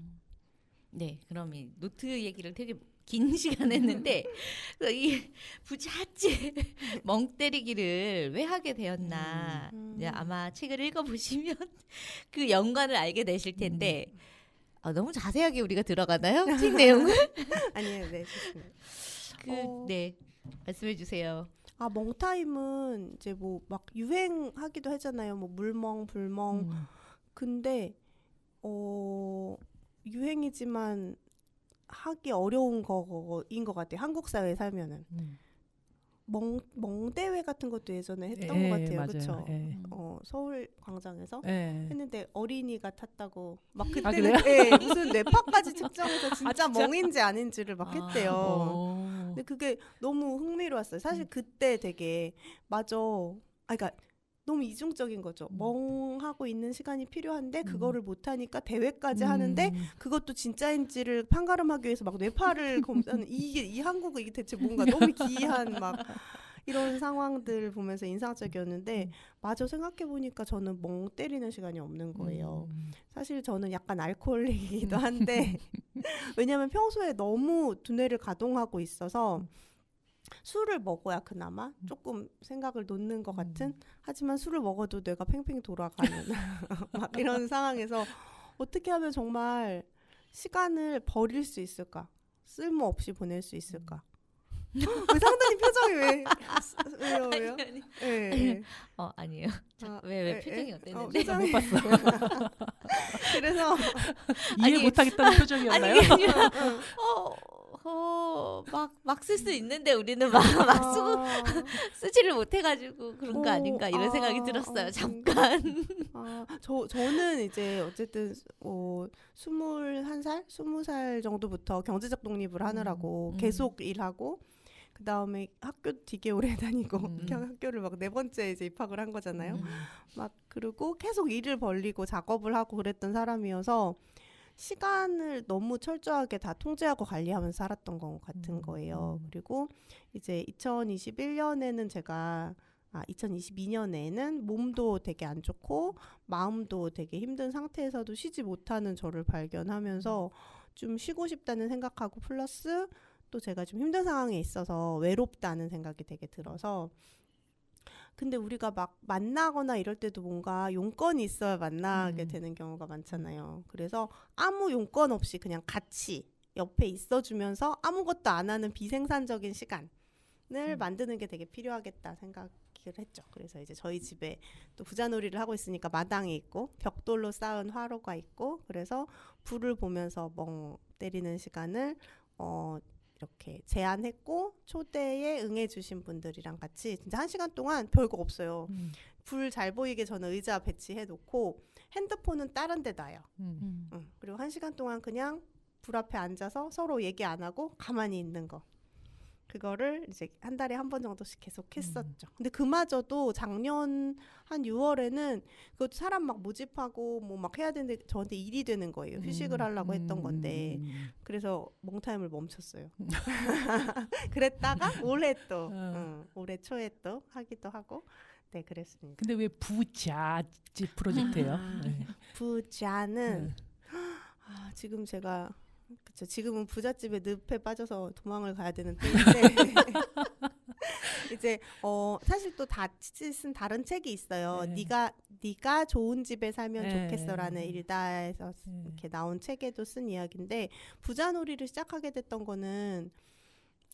A: 네, 그럼 이 노트 얘기를 되게 긴 시간 했는데 이 부잣집 멍 때리기를 왜 하게 되었나 이제 아마 책을 읽어보시면 그 연관을 알게 되실 텐데 너무 자세하게 우리가 들어가나요? 책 내용을?
D: 아니에요, 네, 좋습니다.
A: 네, 말씀해 주세요.
D: 멍타임은 이제 뭐 막 유행하기도 하잖아요. 뭐 물멍, 불멍. 근데 유행이지만 하기 어려운 거인 것 같아요. 한국 사회에 살면은. 멍대회 같은 것도 예전에 했던 것 같아요. 그렇죠? 서울 광장에서 했는데 어린이가 탔다고 막 그때는 무슨 뇌파까지 측정해서 진짜 멍인지 아닌지를 막 했대요. 근데 그게 너무 흥미로웠어요. 사실 그때 되게 그러니까 너무 이중적인 거죠. 멍하고 있는 시간이 필요한데
B: 음.
D: 그거를 못하니까 대회까지 하는데 그것도 진짜인지를 판가름하기 위해서 막 뇌파를 검사하는 이게 이 한국은 이게 대체 뭔가 너무 기이한 막 이런 상황들 보면서 인상적이었는데 마저 생각해 보니까 저는 멍 때리는 시간이 없는 거예요. 사실 저는 약간 알코올릭이기도 한데 왜냐하면 평소에 너무 두뇌를 가동하고 있어서 술을 먹어야 그나마 조금 생각을 놓는 것 같은 하지만 술을 먹어도 뇌가 팽팽 돌아가는 막 이런 상황에서 어떻게 하면 정말 시간을 버릴 수 있을까? 쓸모없이 보낼 수 있을까? 왜 상단님 표정이 왜요?
A: 아니.
D: 예.
A: 아니에요.
D: 아,
A: 왜
D: 예,
A: 표정이
D: 예.
A: 어땠는데?
B: 못 봤어.
D: 그래서
B: 이해
A: 아니,
B: 못하겠다는 표정이었나요?
A: 아니 그게 아니라 막 쓸 수 있는데 우리는 막 쓰지를 못해가지고 그런 거 아닌가 이런 생각이 들었어요. 잠깐.
D: 저는 이제 어쨌든 21살, 20살 정도부터 경제적 독립을 하느라고 계속 일하고 그 다음에 학교 되게 오래 다니고 학교를 막 4번째 이제 입학을 한 거잖아요. 막 그리고 계속 일을 벌리고 작업을 하고 그랬던 사람이어서 시간을 너무 철저하게 다 통제하고 관리하면서 살았던 것 같은 거예요. 그리고 이제 2021년에는 제가 2022년에는 몸도 되게 안 좋고 마음도 되게 힘든 상태에서도 쉬지 못하는 저를 발견하면서 좀 쉬고 싶다는 생각하고 플러스 또 제가 좀 힘든 상황에 있어서 외롭다는 생각이 되게 들어서 근데 우리가 막 만나거나 이럴 때도 뭔가 용건이 있어야 만나게 되는 경우가 많잖아요. 그래서 아무 용건 없이 그냥 같이 옆에 있어주면서 아무것도 안 하는 비생산적인 시간을 만드는 게 되게 필요하겠다 생각을 했죠. 그래서 이제 저희 집에 또 부자놀이를 하고 있으니까 마당이 있고 벽돌로 쌓은 화로가 있고 그래서 불을 보면서 멍 때리는 시간을 이렇게 제안했고 초대에 응해주신 분들이랑 같이 진짜 1시간 동안 별거 없어요. 불 잘 보이게 저는 의자 배치해놓고 핸드폰은 다른 데 놔요. 그리고 1시간 동안 그냥 불 앞에 앉아서 서로 얘기 안 하고 가만히 있는 거. 그거를 이제 한 달에 한 번 정도씩 계속 했었죠. 근데 그마저도 작년 한 6월에는 그것도 사람 막 모집하고 뭐 막 해야 되는데 저한테 일이 되는 거예요. 휴식을 하려고 했던 건데. 그래서 멍타임을 멈췄어요. 그랬다가 올해 또 올해 초에 또 하기도 하고 네 그랬습니다.
B: 근데 왜 부자집 프로젝트예요? 네.
D: 부자는 지금 제가 그쵸 지금은 부잣집의 늪에 빠져서 도망을 가야 되는 때인데 이제 사실 또 같이 쓴 다른 책이 있어요. 네가 좋은 집에 살면 좋겠어라는 일다에서 이렇게 나온 책에도 쓴 이야기인데 부자놀이를 시작하게 됐던 거는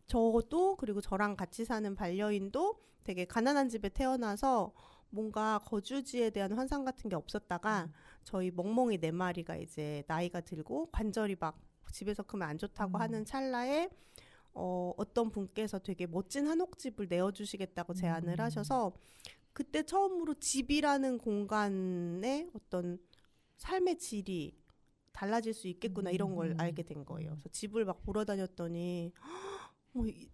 D: 저도 그리고 저랑 같이 사는 반려인도 되게 가난한 집에 태어나서 뭔가 거주지에 대한 환상 같은 게 없었다가 저희 멍멍이 4마리가 이제 나이가 들고 관절이 막 집에서 크면 안 좋다고 하는 찰나에 어떤 분께서 되게 멋진 한옥집을 내어주시겠다고 제안을 하셔서 그때 처음으로 집이라는 공간에 어떤 삶의 질이 달라질 수 있겠구나 이런 걸 알게 된 거예요. 그래서 집을 막 보러 다녔더니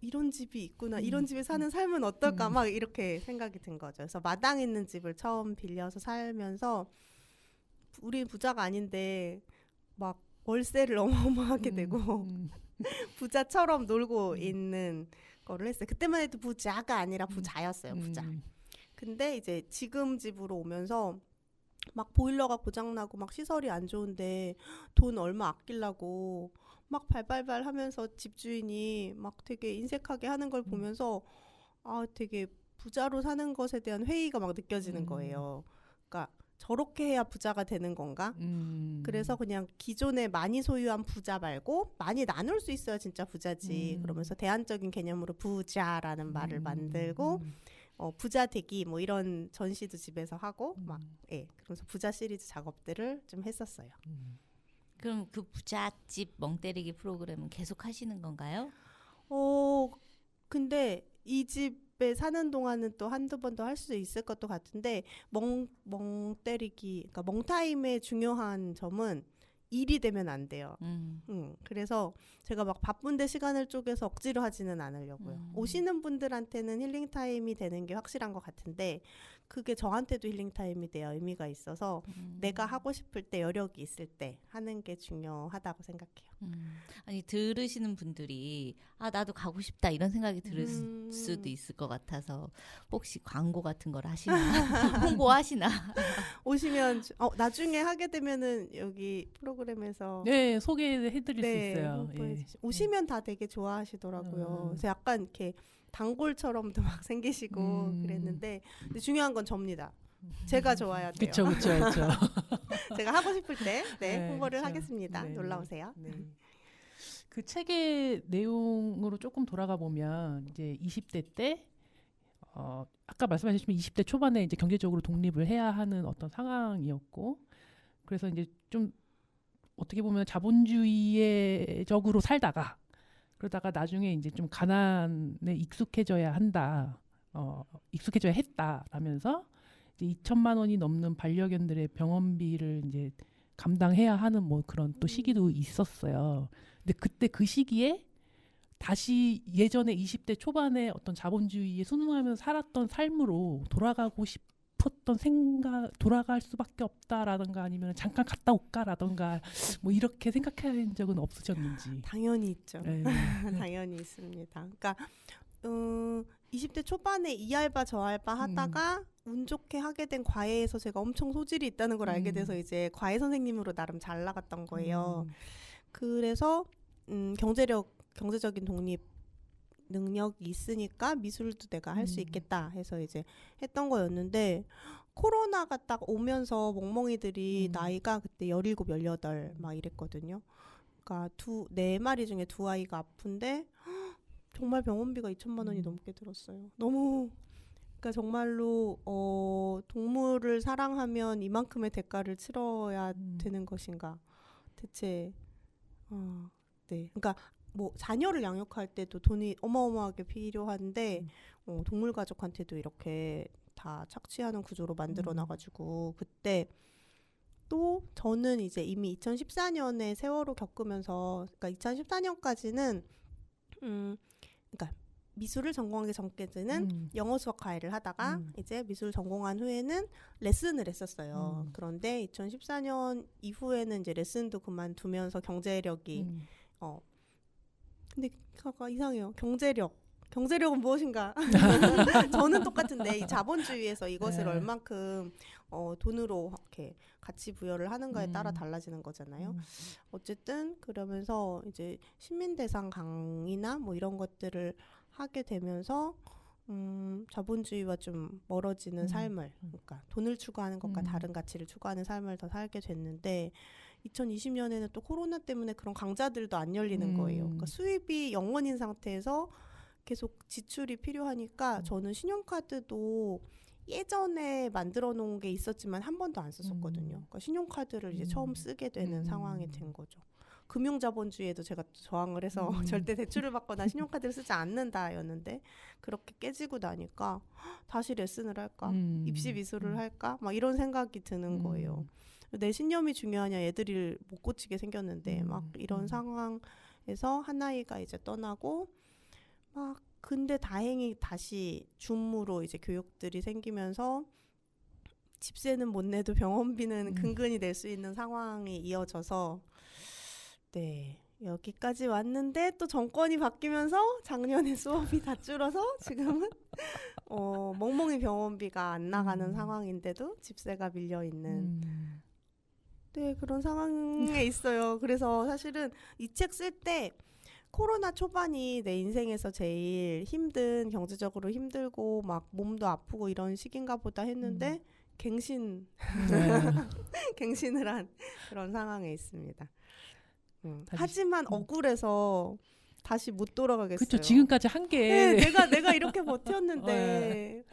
D: 이런 집이 있구나. 이런 집에 사는 삶은 어떨까 막 이렇게 생각이 든 거죠. 그래서 마당 있는 집을 처음 빌려서 살면서 우리 부자가 아닌데 막 월세를 어마어마하게 내고 부자처럼 놀고 있는 거를 했어요. 그때만 해도 부자가 아니라 부자였어요. 부자. 근데 이제 지금 집으로 오면서 막 보일러가 고장나고 막 시설이 안 좋은데 돈 얼마 아끼려고 막 발발발 하면서 집주인이 막 되게 인색하게 하는 걸 보면서 되게 부자로 사는 것에 대한 회의가 막 느껴지는 거예요. 그러니까 저렇게 해야 부자가 되는 건가? 그래서 그냥 기존에 많이 소유한 부자 말고 많이 나눌 수 있어야 진짜 부자지. 그러면서 대안적인 개념으로 부자라는 말을 만들고 부자 되기 뭐 이런 전시도 집에서 하고 막 그러면서 부자 시리즈 작업들을 좀 했었어요.
A: 그럼 그 부잣집 멍때리기 프로그램은 계속 하시는 건가요?
D: 근데 이 집에 사는 동안은 또 한두 번 더 할 수 있을 것도 같은데 멍 때리기 그러니까 멍타임의 중요한 점은 일이 되면 안 돼요. 그래서 제가 막 바쁜데 시간을 쪼개서 억지로 하지는 않으려고요. 오시는 분들한테는 힐링 타임이 되는 게 확실한 것 같은데 그게 저한테도 힐링 타임이 돼야 의미가 있어서 내가 하고 싶을 때 여력이 있을 때 하는 게 중요하다고 생각해요.
A: 아니 들으시는 분들이 아 나도 가고 싶다 이런 생각이 들 수도 있을 것 같아서 혹시 광고 같은 걸 하시나 홍보하시나
D: 오시면 나중에 하게 되면은 여기 프로그램에서
B: 네, 소개해드릴 수 있어요.
D: 홍보해
B: 예.
D: 오시면 다 되게 좋아하시더라고요. 그래서 약간 이렇게 단골처럼도 막 생기시고 그랬는데 근데 중요한 건 접니다. 제가 좋아야 돼요.
B: 그렇죠, 그렇죠.
D: 제가 하고 싶을 때
B: 네,
D: 홍보를
B: 그쵸.
D: 하겠습니다.
B: 네,
D: 놀러
B: 네.
D: 오세요.
B: 네. 그 책의 내용으로 조금 돌아가 보면 이제 20대 때 아까 말씀하셨지만 20대 초반에 이제 경제적으로 독립을 해야 하는 어떤 상황이었고 그래서 이제 좀 어떻게 보면 자본주의적으로 살다가 그러다가 나중에 이제 좀 가난에 익숙해져야 한다. 익숙해져야 했다라면서 이제 2천만 원이 넘는 반려견들의 병원비를 이제 감당해야 하는 뭐 그런 또 시기도 있었어요. 근데 그때 그 시기에 다시 예전에 20대 초반에 어떤 자본주의에 순응하면서 살았던 삶으로 돌아가고 싶었던 생각, 돌아갈 수밖에 없다라든가 아니면 잠깐 갔다 올까라든가 뭐 이렇게 생각한 적은 없으셨는지.
D: 당연히 있죠.
B: 네.
D: 당연히 있습니다. 그러니까 20대 초반에 이 알바 저 알바 하다가 운 좋게 하게 된 과외에서 제가 엄청 소질이 있다는 걸 알게 돼서 이제 과외 선생님으로 나름 잘 나갔던 거예요. 그래서 경제적인 독립 능력이 있으니까 미술도 내가 할 수 있겠다 해서 이제 했던 거였는데 코로나가 딱 오면서 멍멍이들이 나이가 그때 17, 18 막 이랬거든요. 그러니까 네 마리 중에 두 아이가 아픈데 정말 병원비가 2천만 원이 넘게 들었어요. 너무 그러니까 정말로 동물을 사랑하면 이만큼의 대가를 치러야 되는 것인가? 대체 네. 그러니까 뭐 자녀를 양육할 때도 돈이 어마어마하게 필요한데 동물 가족한테도 이렇게 다 착취하는 구조로 만들어 놔가지고 그때 또 저는 이제 이미 2014년에 세월호 겪으면서 그러니까 2014년까지는 그러니까 미술을 전공하기 전까지는 영어 수학 과외를 하다가 이제 미술 전공한 후에는 레슨을 했었어요. 그런데 2014년 이후에는 이제 레슨도 그만두면서 경제력이 근데 그가 이상해요. 경제력은 무엇인가? 저는 똑같은데 이 자본주의에서 이것을 얼만큼 돈으로 이렇게 가치 부여를 하는가에 따라 달라지는 거잖아요. 어쨌든 그러면서 이제 시민대상 강의나 뭐 이런 것들을 하게 되면서 자본주의와 좀 멀어지는 삶을 그러니까 돈을 추구하는 것과 다른 가치를 추구하는 삶을 더 살게 됐는데 2020년에는 또 코로나 때문에 그런 강좌들도 안 열리는 거예요. 그러니까 수입이 영원인 상태에서 계속 지출이 필요하니까 저는 신용카드도 예전에 만들어 놓은 게 있었지만 한 번도 안 썼었거든요. 그러니까 신용카드를 이제 처음 쓰게 되는 상황이 된 거죠. 금융자본주의에도 제가 저항을 해서 절대 대출을 받거나 신용카드를 쓰지 않는다였는데 그렇게 깨지고 나니까 다시 레슨을 할까? 입시 미술을 할까? 막 이런 생각이 드는 거예요. 내 신념이 중요하냐 애들이 못 고치게 생겼는데 막 이런 상황에서 한 아이가 이제 떠나고 막 근데 다행히 다시 줌으로 이제 교육들이 생기면서 집세는 못 내도 병원비는 근근히 낼 수 있는 상황이 이어져서 네 여기까지 왔는데 또 정권이 바뀌면서 작년에 수업이 다 줄어서 지금은 멍멍이 병원비가 안 나가는 상황인데도 집세가 밀려 있는 네 그런 상황에 있어요. 그래서 사실은 이 책 쓸 때 코로나 초반이 내 인생에서 제일 힘든 경제적으로 힘들고 막 몸도 아프고 이런 시기인가 보다 했는데 갱신을 한 그런 상황에 있습니다. 하지만 억울해서 다시 못 돌아가겠어요.
B: 그렇죠. 지금까지 한 게
D: 네, 내가 이렇게 버텼는데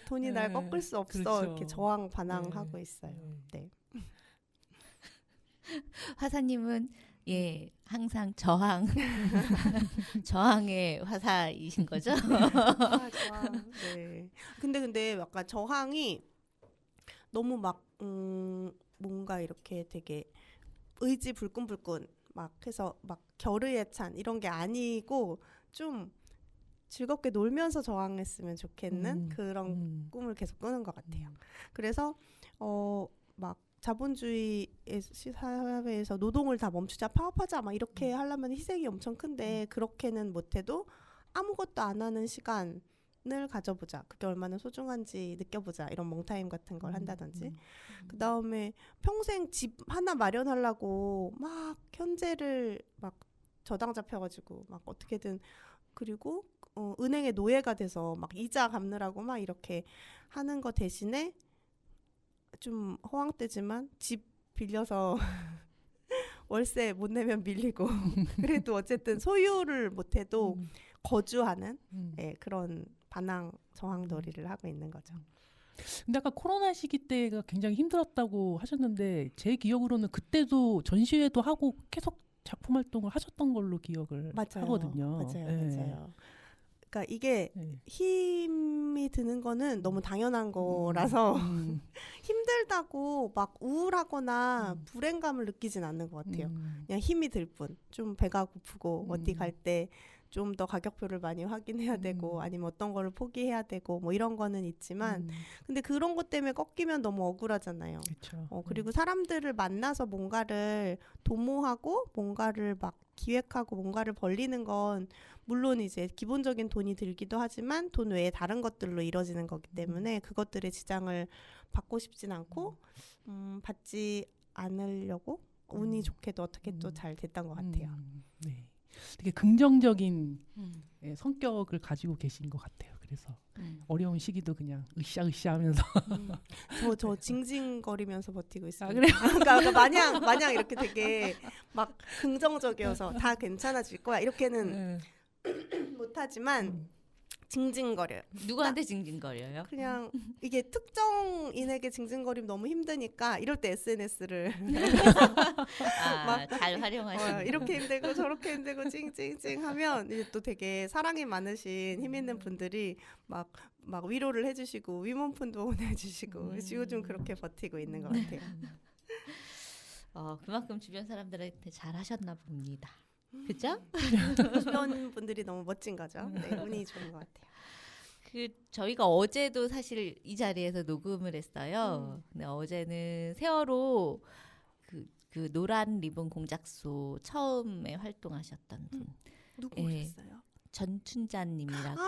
D: 돈이 날 꺾을 수 없어.
B: 그렇죠.
D: 이렇게 저항 반항하고 있어요. 네.
A: 화사님은 예 항상 저항의 화사이신 거죠?
D: 저항. 네. 근데 약간 저항이 너무 막 뭔가 이렇게 되게 의지 불끈불끈 막 해서 막 결의에 찬 이런 게 아니고 좀 즐겁게 놀면서 저항했으면 좋겠는 그런 꿈을 계속 꾸는 것 같아요. 그래서 막 자본주의 사회에서 노동을 다 멈추자, 파업하자 막 이렇게 하려면 희생이 엄청 큰데 그렇게는 못해도 아무것도 안 하는 시간을 가져보자. 그게 얼마나 소중한지 느껴보자. 이런 몽타임 같은 걸 한다든지. 그 다음에 평생 집 하나 마련하려고 막 현재를 막 저당 잡혀가지고 막 어떻게든 그리고 은행의 노예가 돼서 막 이자 갚느라고 막 이렇게 하는 거 대신에 좀 허황되지만 집 빌려서 월세 못 내면 밀리고 그래도 어쨌든 소유를 못해도 거주하는 그런 반항 저항놀이를 하고 있는 거죠.
B: 근데 아까 코로나 시기 때가 굉장히 힘들었다고 하셨는데 제 기억으로는 그때도 전시회도 하고 계속 작품 활동을 하셨던 걸로 기억을 하거든요.
D: 맞아요. 그러니까 이게 힘이 드는 거는 너무 당연한 거라서 힘들다고 막 우울하거나 불행감을 느끼진 않는 것 같아요. 그냥 힘이 들 뿐. 좀 배가 고프고 어디 갈 때 좀 더 가격표를 많이 확인해야 되고 아니면 어떤 거를 포기해야 되고 뭐 이런 거는 있지만 근데 그런 것 때문에 꺾이면 너무 억울하잖아요. 그리고 사람들을 만나서 뭔가를 도모하고 뭔가를 막 기획하고 뭔가를 벌리는 건 물론 이제 기본적인 돈이 들기도 하지만 돈 외에 다른 것들로 이루어지는 거기 때문에 그것들의 지장을 받고 싶진 않고 받지 않으려고 운이 좋게도 어떻게 또 잘 됐던 것 같아요.
B: 네. 되게 긍정적인 성격을 가지고 계신 것 같아요. 그래서 어려운 시기도 그냥 으쌰으쌰하면서
D: 저 징징거리면서 버티고 있어요.
B: 그래요?
D: 그러니까 마냥 이렇게 되게 막 긍정적이어서 다 괜찮아질 거야 이렇게는 못하지만 징징거려요.
A: 누구한테 징징거려요?
D: 그냥 이게 특정인에게 징징거리면 너무 힘드니까 이럴 때 SNS를
A: 잘 활용하시는
D: 이렇게 힘들고 저렇게 힘들고 찡찡찡 하면 이제 또 되게 사랑이 많으신 힘 있는 분들이 막 위로를 해주시고 위문품도 보내주시고 요즘 그렇게 버티고 있는 것 같아요.
A: 그만큼 주변 사람들한테 잘 하셨나 봅니다. 그죠?
D: 주변 분들이 너무 멋진 거죠. 네, 운이 좋은 것 같아요.
A: 저희가 어제도 사실 이 자리에서 녹음을 했어요. 근데 어제는 세월호 그 노란 리본 공작소 처음에 활동하셨던 분.
D: 누구 오셨어요?
A: 전춘자님이라고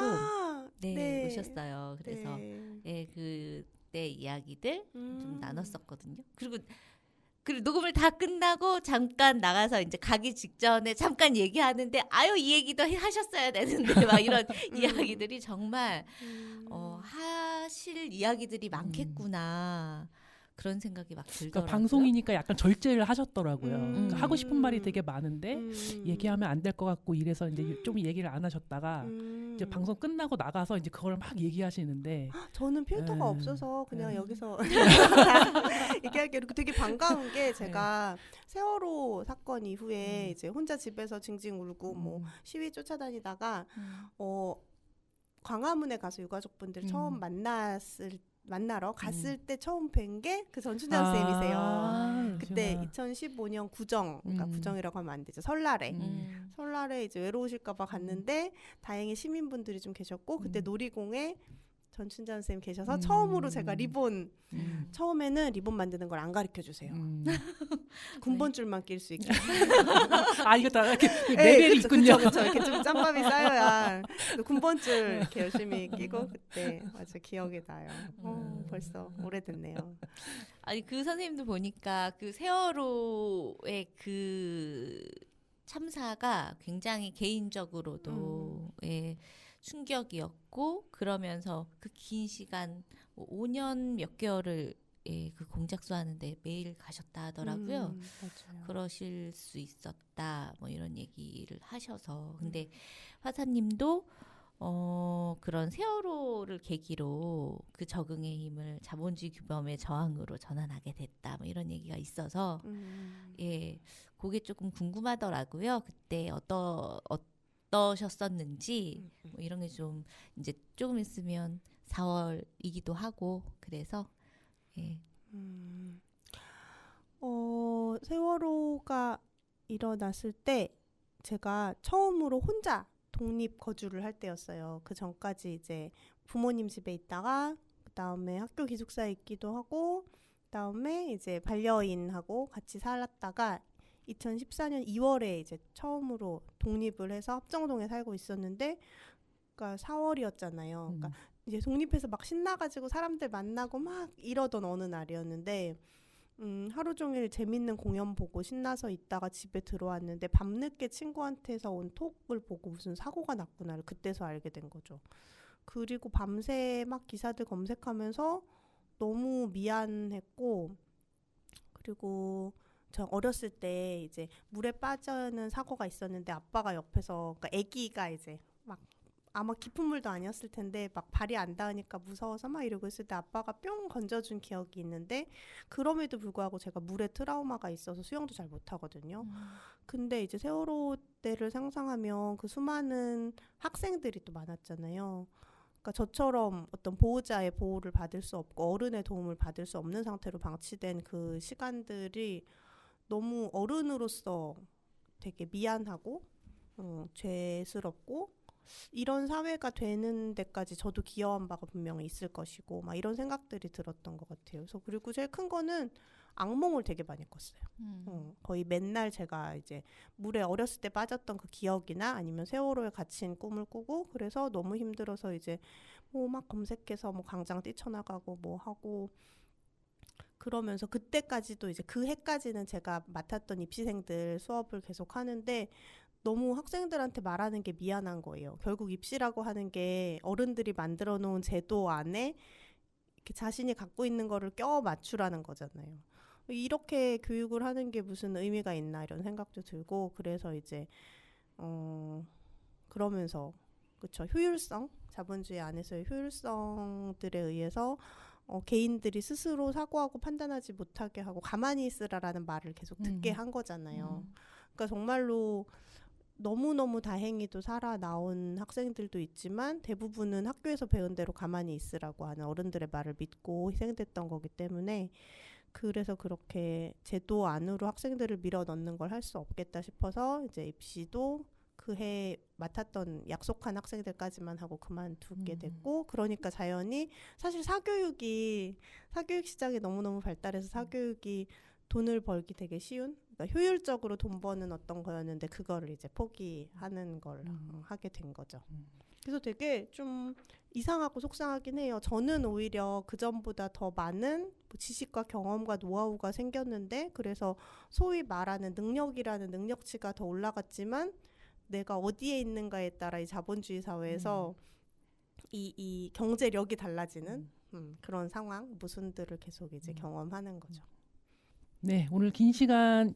D: 네.
A: 오셨어요. 그래서 그때 이야기들 좀 나눴었거든요. 그리고 녹음을 다 끝나고 잠깐 나가서 이제 가기 직전에 잠깐 얘기하는데 이 얘기도 하셨어야 되는데 막 이런 이야기들이 정말 하실 이야기들이 많겠구나 그런 생각이 막 들더라고요.
B: 그러니까 방송이니까 약간 절제를 하셨더라고요. 그러니까 하고 싶은 말이 되게 많은데 얘기하면 안 될 것 같고 이래서 이제 좀 얘기를 안 하셨다가 이제 방송 끝나고 나가서 이제 그걸 막 얘기하시는데
D: 저는 필터가 없어서 그냥 여기서 얘기할게요. 되게 반가운 게 제가 세월호 사건 이후에 이제 혼자 집에서 징징 울고 뭐 시위 쫓아다니다가 광화문에 가서 유가족분들 처음 만나러 갔을 때 처음 뵌 게 그 전춘자 쌤이세요. 그때 2015년 구정, 그러니까 구정이라고 하면 안 되죠. 설날에 이제 외로우실까봐 갔는데 다행히 시민분들이 좀 계셨고 그때 놀이공에 전춘자 쌤 계셔서 처음으로 제가 리본 처음에는 리본 만드는 걸 안 가르쳐 주세요. 군번줄만 낄 수 있게.
B: 이거 다 이렇게 레벨이 있군요.
D: 그렇죠. 이렇게 좀 짬밥이 쌓여야 군번줄 이렇게 열심히 끼고 그때 아주 기억이 나요. 벌써 오래됐네요.
A: 그 선생님도 보니까 그 세월호의 그 참사가 굉장히 개인적으로도 충격이었고 그러면서 그 긴 시간 5년 몇 개월을 그 공작소 하는데 매일 가셨다 하더라고요.
D: 맞아요.
A: 그러실 수 있었다 뭐 이런 얘기를 하셔서 근데 화사님도 그런 세월호를 계기로 그 적응의 힘을 자본주의 규범의 저항으로 전환하게 됐다 뭐 이런 얘기가 있어서 그게 조금 궁금하더라고요. 그때 어떠셨었는지 뭐 이런 게 좀 이제 조금 있으면 4월이기도 하고 그래서
D: 세월호가 일어났을 때 제가 처음으로 혼자 독립 거주를 할 때였어요. 그 전까지 이제 부모님 집에 있다가 그다음에 학교 기숙사에 있기도 하고 그다음에 이제 반려인하고 같이 살았다가 2014년 2월에 이제 처음으로 독립을 해서 합정동에 살고 있었는데 그러니까 4월이었잖아요. 그러니까 이제 독립해서 막 신나가지고 사람들 만나고 막 이러던 어느 날이었는데 하루 종일 재밌는 공연 보고 신나서 있다가 집에 들어왔는데 밤늦게 친구한테서 온 톡을 보고 무슨 사고가 났구나를 그때서 알게 된 거죠. 그리고 밤새 막 기사들 검색하면서 너무 미안했고 그리고 저 어렸을 때 이제 물에 빠져는 사고가 있었는데 아빠가 옆에서 그러니까 아기가 이제 막 아마 깊은 물도 아니었을 텐데 막 발이 안 닿으니까 무서워서 막 이러고 있을 때 아빠가 뿅 건져준 기억이 있는데 그럼에도 불구하고 제가 물에 트라우마가 있어서 수영도 잘 못하거든요. 근데 이제 세월호 때를 상상하면 그 수많은 학생들이 또 많았잖아요. 그러니까 저처럼 어떤 보호자의 보호를 받을 수 없고 어른의 도움을 받을 수 없는 상태로 방치된 그 시간들이 너무 어른으로서 되게 미안하고 죄스럽고 이런 사회가 되는 데까지 저도 기여한 바가 분명히 있을 것이고 막 이런 생각들이 들었던 것 같아요. 그래서 그리고 제일 큰 거는 악몽을 되게 많이 꿨어요. 거의 맨날 제가 이제 물에 어렸을 때 빠졌던 그 기억이나 아니면 세월호에 갇힌 꿈을 꾸고 그래서 너무 힘들어서 이제 뭐 막 검색해서 뭐 광장 뛰쳐나가고 뭐 하고 그러면서 그때까지도 이제 그 해까지는 제가 맡았던 입시생들 수업을 계속 하는데 너무 학생들한테 말하는 게 미안한 거예요. 결국 입시라고 하는 게 어른들이 만들어 놓은 제도 안에 이렇게 자신이 갖고 있는 거를 껴 맞추라는 거잖아요. 이렇게 교육을 하는 게 무슨 의미가 있나 이런 생각도 들고 그래서 이제 그러면서 그쵸 효율성 자본주의 안에서의 효율성들에 의해서 개인들이 스스로 사고하고 판단하지 못하게 하고 가만히 있으라라는 말을 계속 듣게 한 거잖아요. 그러니까 정말로 너무너무 다행히도 살아나온 학생들도 있지만 대부분은 학교에서 배운 대로 가만히 있으라고 하는 어른들의 말을 믿고 희생됐던 거기 때문에 그래서 그렇게 제도 안으로 학생들을 밀어넣는 걸 할 수 없겠다 싶어서 이제 입시도 그 해 맡았던 약속한 학생들까지만 하고 그만두게 됐고 그러니까 자연히 사실 사교육 시장이 너무너무 발달해서 사교육이 돈을 벌기 되게 쉬운 그러니까 효율적으로 돈 버는 어떤 거였는데 그거를 이제 포기하는 걸 하게 된 거죠. 그래서 되게 좀 이상하고 속상하긴 해요. 저는 오히려 그전보다 더 많은 뭐 지식과 경험과 노하우가 생겼는데 그래서 소위 말하는 능력이라는 능력치가 더 올라갔지만 내가 어디에 있는가에 따라 이 자본주의 사회에서 이 경제력이 달라지는 그런 상황 모순들을 계속 이제 경험하는 거죠.
B: 네, 오늘 긴 시간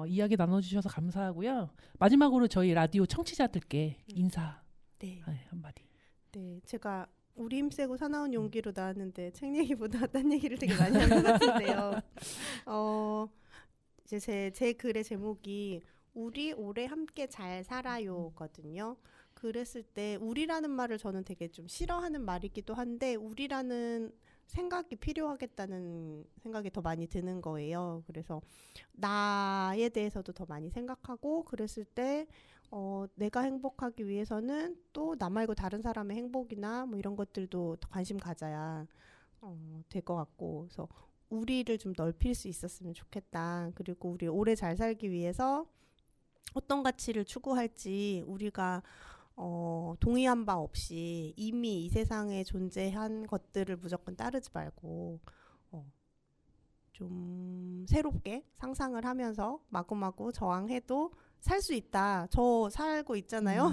B: 이야기 나눠주셔서 감사하고요. 마지막으로 저희 라디오 청취자들께 인사 한마디.
D: 네, 제가 우리 힘세고 사나운 용기로 나왔는데 책 얘기보다 딴 얘기를 되게 많이 한 것 같은데요. 이제 제 글의 제목이 우리 오래 함께 잘 살아요거든요. 그랬을 때 우리라는 말을 저는 되게 좀 싫어하는 말이기도 한데 우리라는 생각이 필요하겠다는 생각이 더 많이 드는 거예요. 그래서 나에 대해서도 더 많이 생각하고 그랬을 때 내가 행복하기 위해서는 또 나 말고 다른 사람의 행복이나 뭐 이런 것들도 더 관심 가져야 될 것 같고 그래서 우리를 좀 넓힐 수 있었으면 좋겠다. 그리고 우리 오래 잘 살기 위해서 어떤 가치를 추구할지 우리가 동의한 바 없이 이미 이 세상에 존재한 것들을 무조건 따르지 말고 좀 새롭게 상상을 하면서 마구마구 저항해도 살 수 있다. 저 살고 있잖아요.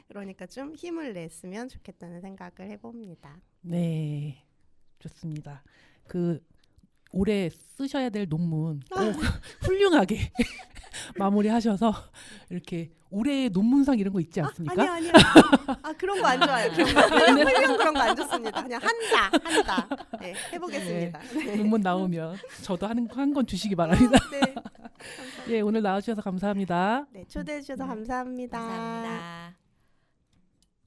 D: 그러니까 좀 힘을 냈으면 좋겠다는 생각을 해봅니다.
B: 네, 좋습니다. 올해 쓰셔야 될 논문 꼭 훌륭하게 마무리하셔서 이렇게 올해의 논문상 이런 거 있지 않습니까?
D: 아니야. 그런 거 안 좋아요. 훌륭 그런 거 안 좋습니다. 그냥 한다. 네, 해보겠습니다. 네.
B: 논문 나오면 저도 한 건 주시기 바랍니다.
D: 네.
B: 예, 오늘 나와주셔서 감사합니다.
D: 네, 초대해 주셔서 감사합니다.
A: 감사합니다.